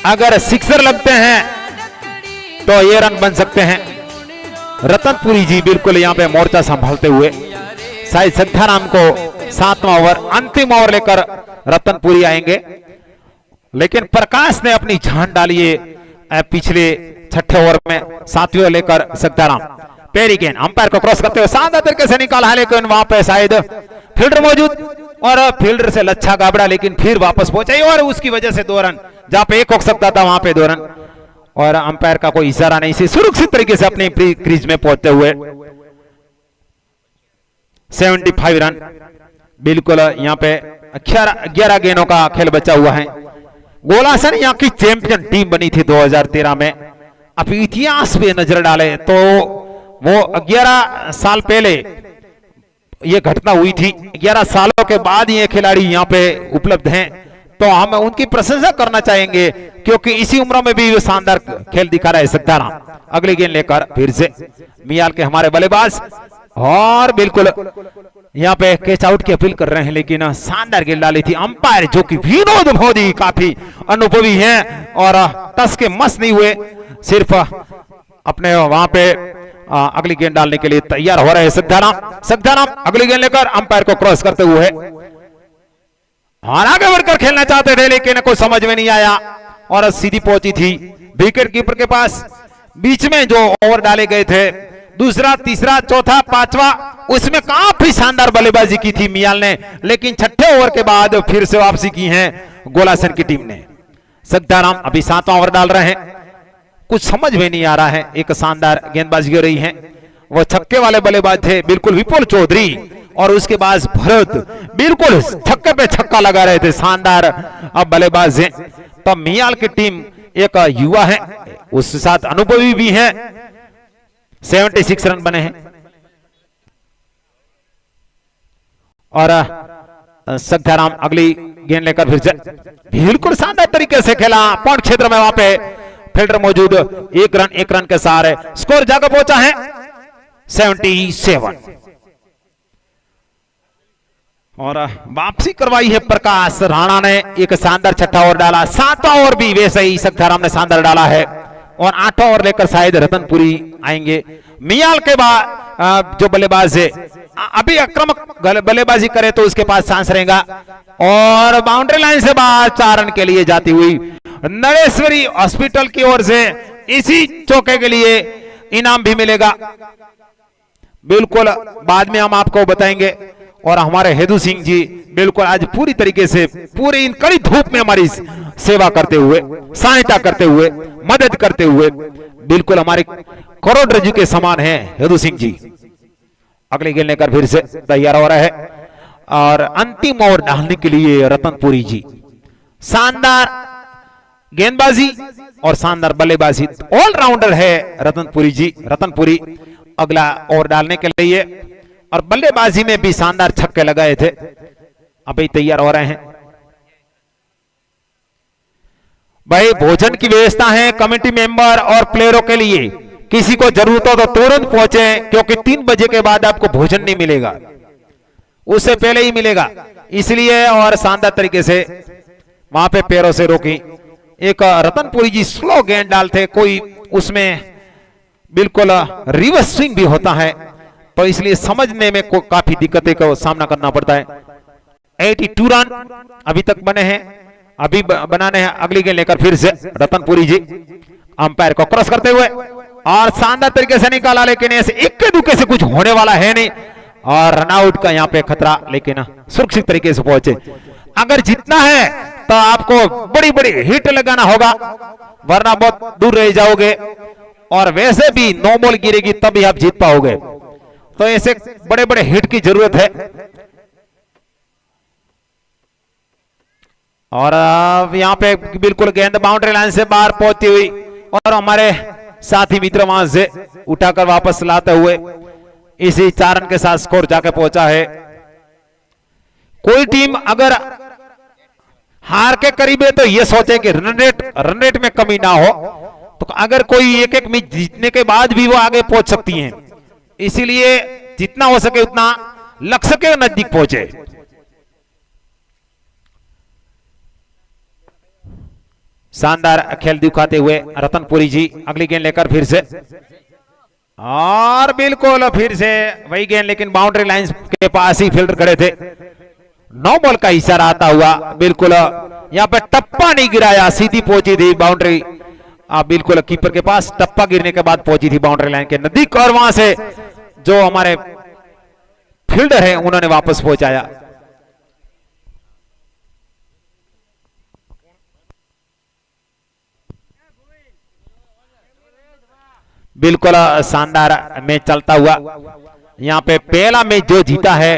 अगर सिक्सर लगते हैं तो ये रन बन सकते हैं। रतनपुरी जी बिल्कुल यहां पे मोर्चा संभालते हुए, शायद सिद्धाराम को 7वां ओवर, अंतिम ओवर लेकर रतनपुरी आएंगे, लेकिन प्रकाश ने अपनी जान डाली है पिछले 6ठे ओवर में, 7वें ओवर लेकर सिद्धाराम। पहली गेंद अंपायर को क्रॉस करते हुए शानदार तरीके से निकाला है, लेकिन वहां पे शायद फील्डर मौजूद, और फील्डर से लच्छा गाबड़ा, लेकिन फिर वापस पहुंचाई, और उसकी वजह से 2 रन, जहां पे 1 हो सकता था वहां पे 2 रन, और अंपायर का कोई इशारा नहीं से सुरक्षित तरीके से अपने क्रीज में पहुंचते हुए 75 रन। बिल्कुल यहां पे 11 गेंदों का खेल बचा हुआ है। गोलासन यहां की चैंपियन टीम बनी थी 2013 में। अब इतिहास पे नजर डाले तो वो 11 साल पहले ये घटना हुई थी, 11 सालों के बाद ये खिलाड़ी यहां पे उपलब्ध हैं, तो हम उनकी प्रशंसा करना चाहेंगे, क्योंकि इसी उम्र में भी वो शानदार खेल दिखा रहा है सिद्धाराम। अगली गेंद लेकर फिर से मियाल के हमारे बल्लेबाज, और बिल्कुल यहां पे कैच आउट की अपील कर रहे हैं, लेकिन शानदार गेंद डाली थी। अंपायर जो कि विनोद मोदी काफी अनुभवी हैं और टस के मस नहीं हुए, सिर्फ अपने वहां पे अगली गेंद डालने के लिए तैयार हो रहे हैं सिद्धाराम अगली गेंद लेकर अंपायर को क्रॉस करते हुए और आगे बढ़कर खेलना चाहते थे, लेकिन कोई समझ में नहीं आया। और सीधी पहुंची थी विकेट कीपर के पास। बीच में जो ओवर डाले गए थे, दूसरा, तीसरा, चौथा, पांचवा, उसमें काफी शानदार बल्लेबाजी की थी मियाल ने, लेकिन छठे ओवर के बाद फिर से वापसी की है गोलासन की टीम ने। सग्दाराम अभी 7वां ओवर डाल रहे हैं, कुछ समझ में नहीं आ रहा है। एक शानदार गेंदबाजी हो रही है, वो छक्के वाले बल्लेबाज थे बिल्कुल विपुल चौधरी, और उसके बाद भरत बिल्कुल छक्के पे छक्का लगा रहे थे, शानदार अब बल्लेबाज हैं। तो मियाल की टीम एक युवा है, उसके साथ अनुभवी भी है। 76 रन बने हैं और सग्धाराम अगली गेंद लेकर फिर से बिल्कुल शानदार तरीके से खेला पॉइंट क्षेत्र में, वहां पे फील्डर मौजूद, एक रन के सहारे स्कोर जाकर पहुंचा है 77। और वापसी करवाई है प्रकाश राणा ने, एक शानदार छठा ओवर डाला। 7वां ओवर भी वैसे ही सग्धाराम ने शानदार डाला है, और 8वां ओवर लेकर शायद रतनपुरी आएंगे। मियाल के बाद जो बल्लेबाज है अभी आक्रामक बल्लेबाजी करे तो उसके पास चांस रहेगा, और बाउंड्री लाइन से बाहर 4 रन के लिए जाती हुई नरेश्वरी हॉस्पिटल की ओर से इसी चौके के लिए इनाम भी मिलेगा, बिल्कुल बाद में हम आपको बताएंगे। और हमारे हेदू सिंह जी बिल्कुल आज पूरी तरीके से पूरी इन कड़ी धूप में हमारी सेवा करते हुए, सहायता करते हुए, मदद करते हुए, बिल्कुल हमारे करोड़ रज्जू के समान है हेदू सिंह जी। अगली गेंद लेकर फिर से तैयार हो रहा है, और अंतिम ओवर डालने के लिए रतनपुरी जी। शानदार गेंदबाजी और शानदार बल्लेबाजी, ऑलराउंडर है रतनपुरी जी। रतनपुरी अगला ओवर डालने के लिए, और बल्लेबाजी में भी शानदार छक्के लगाए थे, अभी तैयार हो रहे हैं। भाई भोजन की व्यवस्था है कमेटी मेंबर और प्लेयरों के लिए, किसी को जरूरत हो तो तुरंत पहुंचे, क्योंकि 3 बजे के बाद आपको भोजन नहीं मिलेगा, उससे पहले ही मिलेगा, इसलिए। और शानदार तरीके से वहां पे पैरों से रोकी। एक रतनपुरी जी स्लो गेंद डालते, कोई उसमें बिल्कुल रिवर्स स्विंग भी होता है, तो इसलिए समझने में काफी दिक्कतें का सामना करना पड़ता है। 82 रन अभी तक बने हैं, अभी बनाने हैं। अगली गेंद लेकर फिर से रतनपुरी जी अंपायर को क्रॉस करते हुए, और शानदार तरीके से निकाला, लेकिन ऐसे इक्के दुक्के से कुछ होने वाला है नहीं, और रनआउट का यहाँ पे खतरा, लेकिन सुरक्षित तरीके से पहुंचे। अगर जीतना है तो आपको बड़ी बड़ी हिट लगाना होगा, वरना बहुत दूर रह जाओगे, और वैसे भी 9 बॉल गिरेगी तभी आप जीत पाओगे, तो ऐसे बड़े बड़े हिट की जरूरत है। और यहाँ पे बिल्कुल गेंद बाउंड्री लाइन से बाहर पहुंचती हुई, और हमारे साथी मित्र वहां से उठाकर वापस लाते हुए इसी 4 रन के साथ स्कोर जाके पहुंचा है। कोई टीम अगर हार के करीब है तो ये सोचे कि रन रेट में कमी ना हो, तो अगर कोई एक मैच जीतने के बाद भी वो आगे पहुंच सकती हैं, इसीलिए जितना हो सके उतना लक्ष्य के नजदीक पहुंचे। शानदार खेल दिखाते हुए रतनपुरी जी अगली गेंद लेकर फिर से, और बिल्कुल फिर से वही गेंद, लेकिन बाउंड्री लाइन के पास ही फील्डर खड़े थे। 9 बॉल का इशारा आता हुआ, बिल्कुल यहाँ पे टप्पा नहीं गिराया, सीधी पहुंची थी बाउंड्री, बिल्कुल कीपर के पास टप्पा गिरने के बाद पहुंची थी बाउंड्री लाइन के नजदीक, और वहां से जो हमारे फील्डर हैं उन्होंने वापस पहुंचाया। बिल्कुल शानदार मैच चलता हुआ, यहाँ पे पहला मैच जो जीता है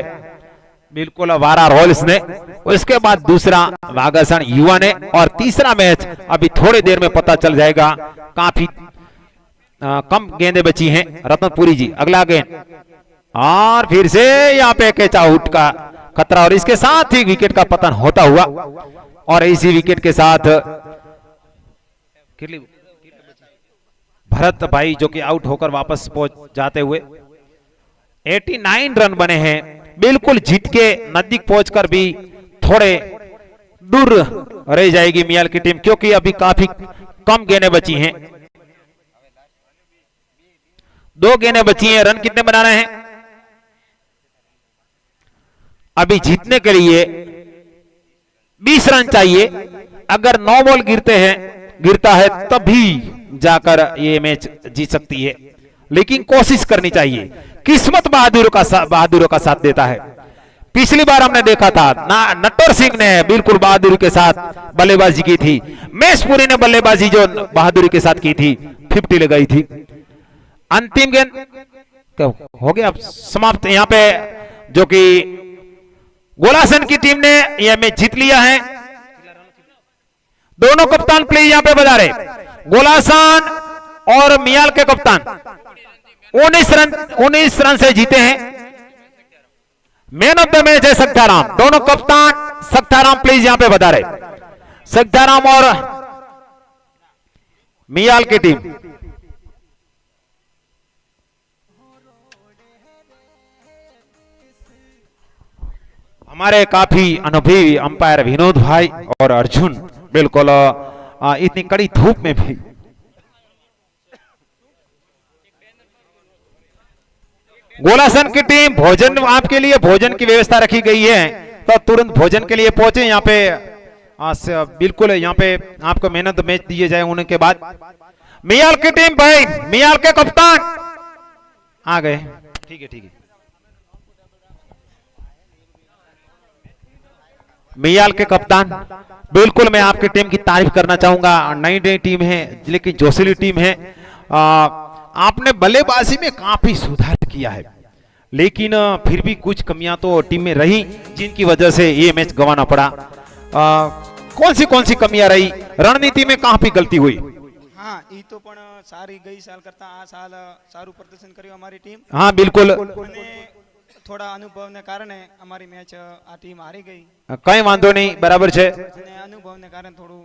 बिल्कुल वारा रॉयल्स ने, उसके बाद दूसरा वागासन युवा ने, और तीसरा मैच अभी थोड़ी देर में पता चल जाएगा। काफी कम गेंदें बची हैं। रतनपुरी जी अगला गेंद, और फिर से यहाँ पे कैच आउट का खतरा, और इसके साथ ही विकेट का पतन होता हुआ, और इसी विकेट के साथ भरत भाई जो कि आउट होकर वापस पहुंच जाते हुए 89 रन बने हैं। बिल्कुल जीत के नजदीक पहुंचकर भी थोड़े दूर रह जाएगी मियाल की टीम, क्योंकि अभी काफी कम गेंदें बची हैं। 2 गेंदें बची हैं। रन कितने बना रहे हैं? अभी जीतने के लिए 20 रन चाहिए। अगर 9 बॉल गिरते हैं गिरता है तभी जाकर ये मैच जीत सकती है, लेकिन कोशिश करनी चाहिए। किस्मत बहादुरों का साथ देता है। पिछली बार हमने देखा था नटवर सिंह ने बिल्कुल बहादुरी के साथ बल्लेबाजी की थी, मैसपुरी ने बल्लेबाजी जो बहादुरी के साथ की थी 50 लगाई थी। अंतिम गेंद हो गया समाप्त यहाँ पे, जो कि गोलासन की टीम ने यह मैच जीत लिया है। दोनों कप्तान प्लीज यहां पे बता रहे, गोलासन और मियाल के कप्तान 19 रन से जीते हैं। मैन ऑफ द मैच है सक्ताराम। दोनों कप्तान सक्ताराम प्लीज यहां पे बता रहे, सक्ताराम और मियाल की टीम। हमारे काफी अनुभवी अंपायर विनोद भाई और अर्जुन बिल्कुल इतनी कड़ी धूप में भी गोलासन की टीम भोजन, आपके लिए भोजन की व्यवस्था रखी गई है, तो तुरंत भोजन के लिए पहुंचे यहाँ पे। बिल्कुल यहाँ पे आपको मेहनत मैच दिए जाए उनके बाद। मियाल की टीम भाई, मियाल के कप्तान आ गए। ठीक है ठीक है। मियाल के कप्तान, बिल्कुल मैं आपकी टीम की तारीफ करना चाहूंगा। नई नई टीम है लेकिन जोशीली टीम है। आपने बल्लेबाजी में काफी सुधार किया है, लेकिन फिर भी कुछ कमियां तो टीम में रही जिनकी वजह से ये मैच गंवाना पड़ा। कौन सी कमियां रही? रणनीति में काफी गलती हुई। हाँ, ई तो पण सारी गई साल करता आ साल सारू प्रदर्शन કર્યું અમારી ટીમ। हाँ बिल्कुल, અને થોડા અનુભવને કારણે અમારી મેચ આ ટીમ હારી ગઈ कई वांधो नहीं, बराबर है। અને અનુભવને કારણે થોડું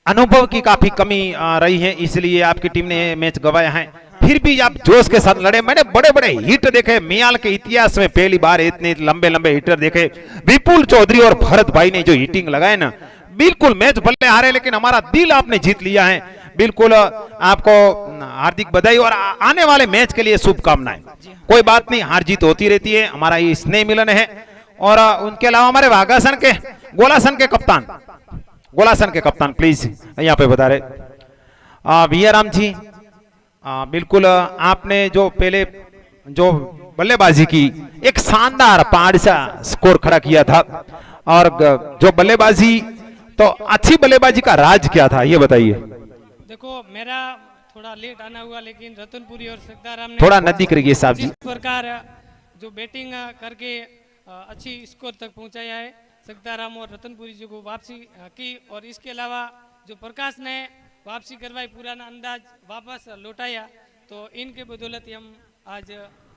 अनुभव की काफी कमी रही है, इसलिए आपकी टीम ने मैच गंवाया है। फिर भी आप जोश के साथ लड़े। मैंने बड़े बड़े हिट देखे मियाल के इतिहास में, पहली बार इतने लंबे लंबे हिटर देखे। विपुल चौधरी और भरत भाई ने जो हिटिंग लगाए ना, बिल्कुल मैच भले हारे लेकिन हमारा दिल आपने जीत लिया है। बिल्कुल आपको हार्दिक बधाई और आने वाले मैच के लिए शुभकामनाएं। कोई बात नहीं, हार जीत होती रहती है, हमारा ये स्नेह मिलन है। और उनके अलावा हमारे वागासन के गोलासन के कप्तान प्लीज यहाँ पे बता रहे विया राम जी। बिल्कुल आपने जो पहले जो बल्लेबाजी की एक शानदार 5 सा स्कोर खड़ा किया था, और जो बल्लेबाजी तो अच्छी बल्लेबाजी का राज क्या था ये बताइए। देखो, मेरा थोड़ा लेट आना हुआ, लेकिन रतनपुरी और सक्ताराम ने थोड़ा नजदीक रहिए साहब जी। इस प्रकार जो बैटिंग करके अच्छी स्कोर तक पहुंचाया है सक्ताराम और रतनपुरी जी को वापसी की, और इसके अलावा जो प्रकाश ने वापसी करवाई, पुराना अंदाज वापस लौटाया, तो इनके बदौलत ही हम आज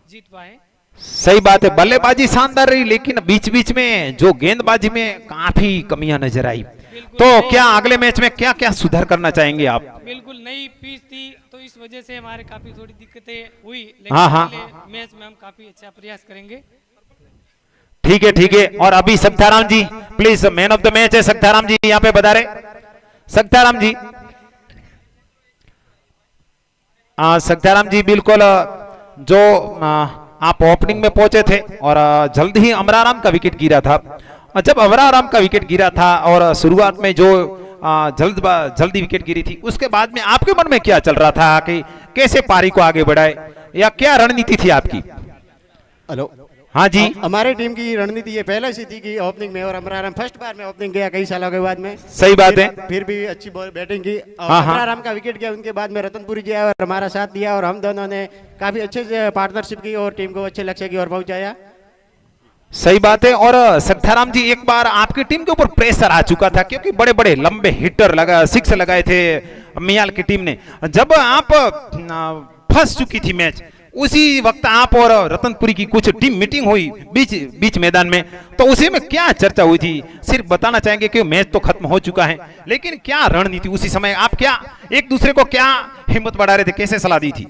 जीत पाए। सही बात है, बल्लेबाजी शानदार रही, लेकिन बीच बीच में जो गेंदबाजी में काफी कमियां नजर आई। तो क्या अगले मैच में क्या क्या सुधार करना चाहेंगे आप? बिल्कुल नई पिच थी, तो इस वजह से हमारे काफी थोड़ी दिक्कतें हुई, लेकिन हाँ। अगले मैच में हम काफी अच्छा प्रयास करेंगे। ठीक है। और अभी Saktaram ji please, man of the match है सक्ताराम जी, यहाँ पे बता रहे सक्ताराम जी। सक्ताराम जी बिल्कुल जो आप ओपनिंग में पहुंचे थे और जल्द ही अमराराम का विकेट गिरा था। जब अमराराम का विकेट गिरा था और शुरुआत में जो जल्दी विकेट गिरी थी, उसके बाद में आपके मन में क्या चल रहा था कि कैसे पारी को आगे बढ़ाए, या क्या रणनीति थी आपकी? हेलो, हाँ जी। हमारी टीम की रणनीति ये पहले से थी कि ओपनिंग में, और अमराराम फर्स्ट बार में ओपनिंग किया कई सालों के बाद में। सही बात है। फिर भी अच्छी बैटिंग की, और हाँ। अमराराम का विकेट गया, उनके बाद में रतनपुरी जी आए और हमारा साथ दिया, और हम दोनों ने काफी अच्छे से पार्टनरशिप की और टीम को अच्छे लक्ष्य की ओर पहुंचाया। सही बात है। और सक्ताराम जी, एक बार आपकी टीम के ऊपर प्रेशर आ चुका था, क्योंकि बड़े बड़े लंबे हिटर सिक्स लगाए थे मियाल की टीम ने। जब आप फंस चुकी थी मैच, उसी वक्त आप और रतनपुरी की कुछ टीम मीटिंग हुई बीच मैदान में, तो उसी में क्या चर्चा हुई थी? सिर्फ बताना चाहेंगे कि मैच तो खत्म हो चुका है, लेकिन क्या रणनीति उसी समय आप क्या एक दूसरे को क्या हिम्मत बढ़ा रहे थे, कैसे सलाह दी थी?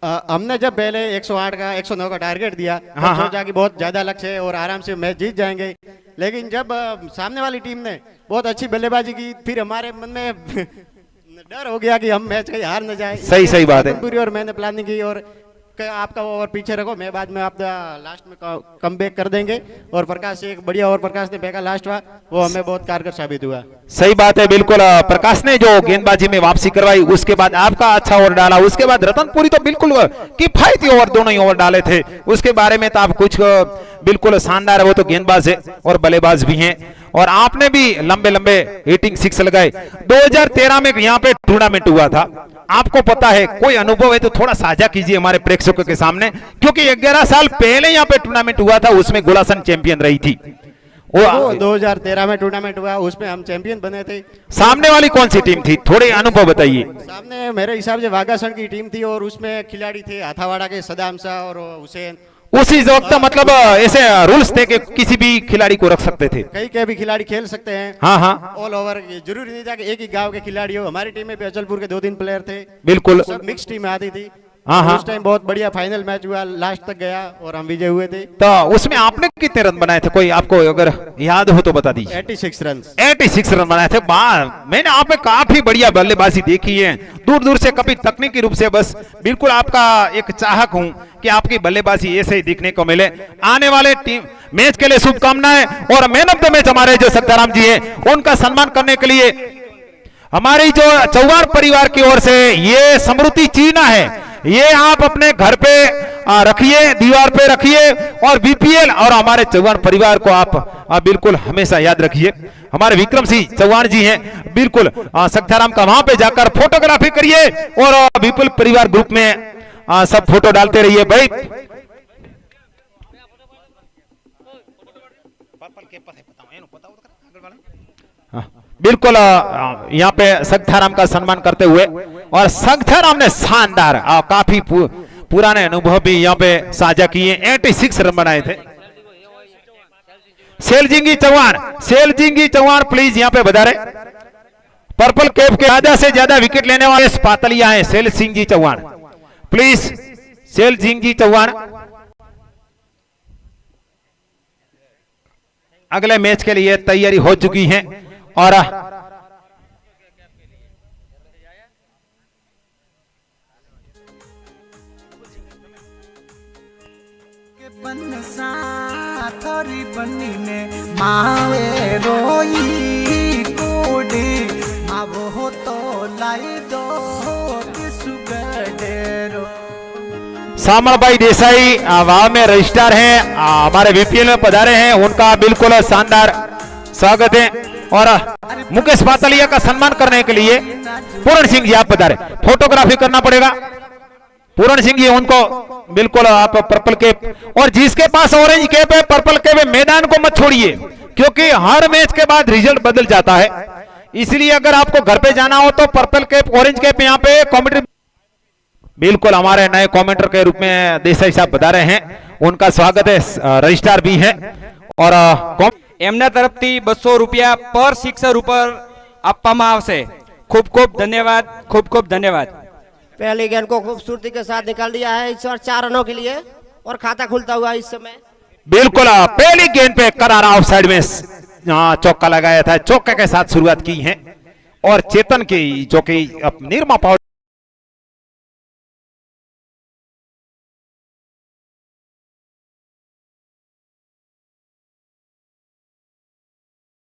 हमने जब पहले 108 का 109 का टारगेट दिया, हाँ। सोचा कि बहुत ज्यादा लक्ष्य है और आराम से मैच जीत जाएंगे, लेकिन जब सामने वाली टीम ने बहुत अच्छी बल्लेबाजी की, फिर हमारे मन में डर हो गया कि हम मैच कहीं हार न जाए। सही बात है। पूरी और मैंने प्लानिंग की और आपका ओवर पीछे रखो, मैं बाद में आप लास्ट में कम बैक कर देंगे। और प्रकाश से एक बढ़िया ओवर प्रकाश ने फेंका लास्ट हुआ, वो हमें बहुत कारगर साबित हुआ। सही बात है, बिल्कुल प्रकाश ने जो गेंदबाजी में वापसी करवाई, उसके बाद आपका अच्छा ओवर डाला, उसके बाद रतनपुरी तो बिल्कुल किफायती ओवर दोनों ही ओवर डाले थे, उसके बारे में तो आप कुछ बिल्कुल शानदार है, वो तो गेंदबाज है और बल्लेबाज भी हैं। और आपने भी लंबे लंबे हिटिंग सिक्स लगाए। 2013 में यहाँ पे टूर्नामेंट हुआ था, आपको पता है, कोई अनुभव है तो थोड़ा साझा कीजिए हमारे प्रेक्षकों के सामने, क्योंकि 11 साल पहले यहाँ पे टूर्नामेंट हुआ था, उसमें गोलासन चैंपियन रही थी। वो 2013 में टूर्नामेंट हुआ, उसमें हम चैंपियन बने थे। सामने वाली कौन सी टीम थी, थोड़े अनुभव बताइए। सामने मेरे हिसाब से वागासन की टीम थी और उसमें खिलाड़ी थे हाथावाड़ा के सदाम शाह और हुसैन। उसी वक्त मतलब ऐसे रूल्स थे कि किसी भी खिलाड़ी को रख सकते थे, कई के भी खिलाड़ी खेल सकते हैं। हाँ हाँ, ऑल ओवर, जरूरी नहीं था कि एक ही गांव के खिलाड़ी हो। हमारी टीम में भी अचलपुर के 2-3 प्लेयर थे, बिल्कुल। सब मिक्स टीम आती थी। हाँ हाँ, उस टाइम बहुत बढ़िया फाइनल मैच हुआ, लास्ट तक गया और हम विजय हुए थे। तो उसमें आपने कितने रन बनाए थे, कोई आपको अगर याद हो तो बता दीजिए। 86 रन। 86 रन बनाए थे। मैंने आप में काफी बढ़िया बल्लेबाजी देखी है, दूर दूर से, कभी तकनीकी रूप से, बस बिल्कुल आपका एक चाहक हूं कि आपकी बल्लेबाजी ऐसे ही दिखने को मिले। आने वाले टीम मैच के लिए शुभकामनाएं। और मैन ऑफ द मैच हमारे जो सत्याराम जी हैं, उनका सम्मान करने के लिए हमारी जो चौहान परिवार की ओर से ये समृद्धि चीना है, ये आप अपने घर पे रखिए, दीवार पे रखिए, और बीपीएल और हमारे चौहान परिवार को आप बिल्कुल हमेशा याद रखिए। हमारे विक्रम सिंह चौहान जी हैं, बिल्कुल सत्याराम का वहां पे जाकर फोटोग्राफी करिए और विपुल परिवार ग्रुप में सब फोटो डालते रहिए भाई। बिल्कुल यहाँ पे सत्याराम का सम्मान करते हुए, और सत्याराम ने शानदार काफी पुराने अनुभव भी यहाँ पे साझा किए। 86 रन बनाए थे। सेलजिंगी चौहान प्लीज यहाँ पे बता रहे, पर्पल कैप के ज्यादा से ज्यादा विकेट लेने वाले पातलिया हैं सेल सिंह जी चौहान, प्लीज सेल सिंह जी चौहान। अगले मैच के लिए तैयारी हो चुकी है और थोड़ी बनी ने मावे रोई कोडी मावो तो लाई दो सुगडेरो। सामर भाई देसाई वहां में रजिस्ट्रार हैं, हमारे बीपीएल में पधारे हैं, उनका बिल्कुल शानदार स्वागत है। और मुकेश पातलिया का सम्मान करने के लिए पूर्ण सिंह जी आप पधारे, फोटोग्राफी करना पड़ेगा। पूर्ण सिंह जी, उनको बिल्कुल आप पर्पल कैप, और जिसके पास ऑरेंज कैप है, पर्पल कैप है, मैदान को मत छोड़िए, क्योंकि हर मैच के बाद रिजल्ट बदल जाता है। इसलिए अगर आपको घर पे जाना हो तो पर्पल कैप, ऑरेंज कैप यहाँ पे कमेंट्री, बिल्कुल हमारे नए कमेंटर के रूप में देसाई साहब बता रहे हैं, उनका स्वागत है, रजिस्ट्रार भी है। और એમના તરફથી 200 રૂપિયા પર સિક્સર ઉપર આપવામાં આવશે। ખૂબ ખૂબ ધન્યવાદ, ખૂબ ખૂબ ધન્યવાદ। पहली गेंद को खूबसूरती के साथ निकाल दिया है इस बार 4 रनों के लिए, और खाता खुलता हुआ इस समय। बिल्कुल पहली गेंद पे करारा ऑफ साइड में चौका लगाया था, चौके के साथ शुरुआत की है। और चेतन की जो कि निर्मा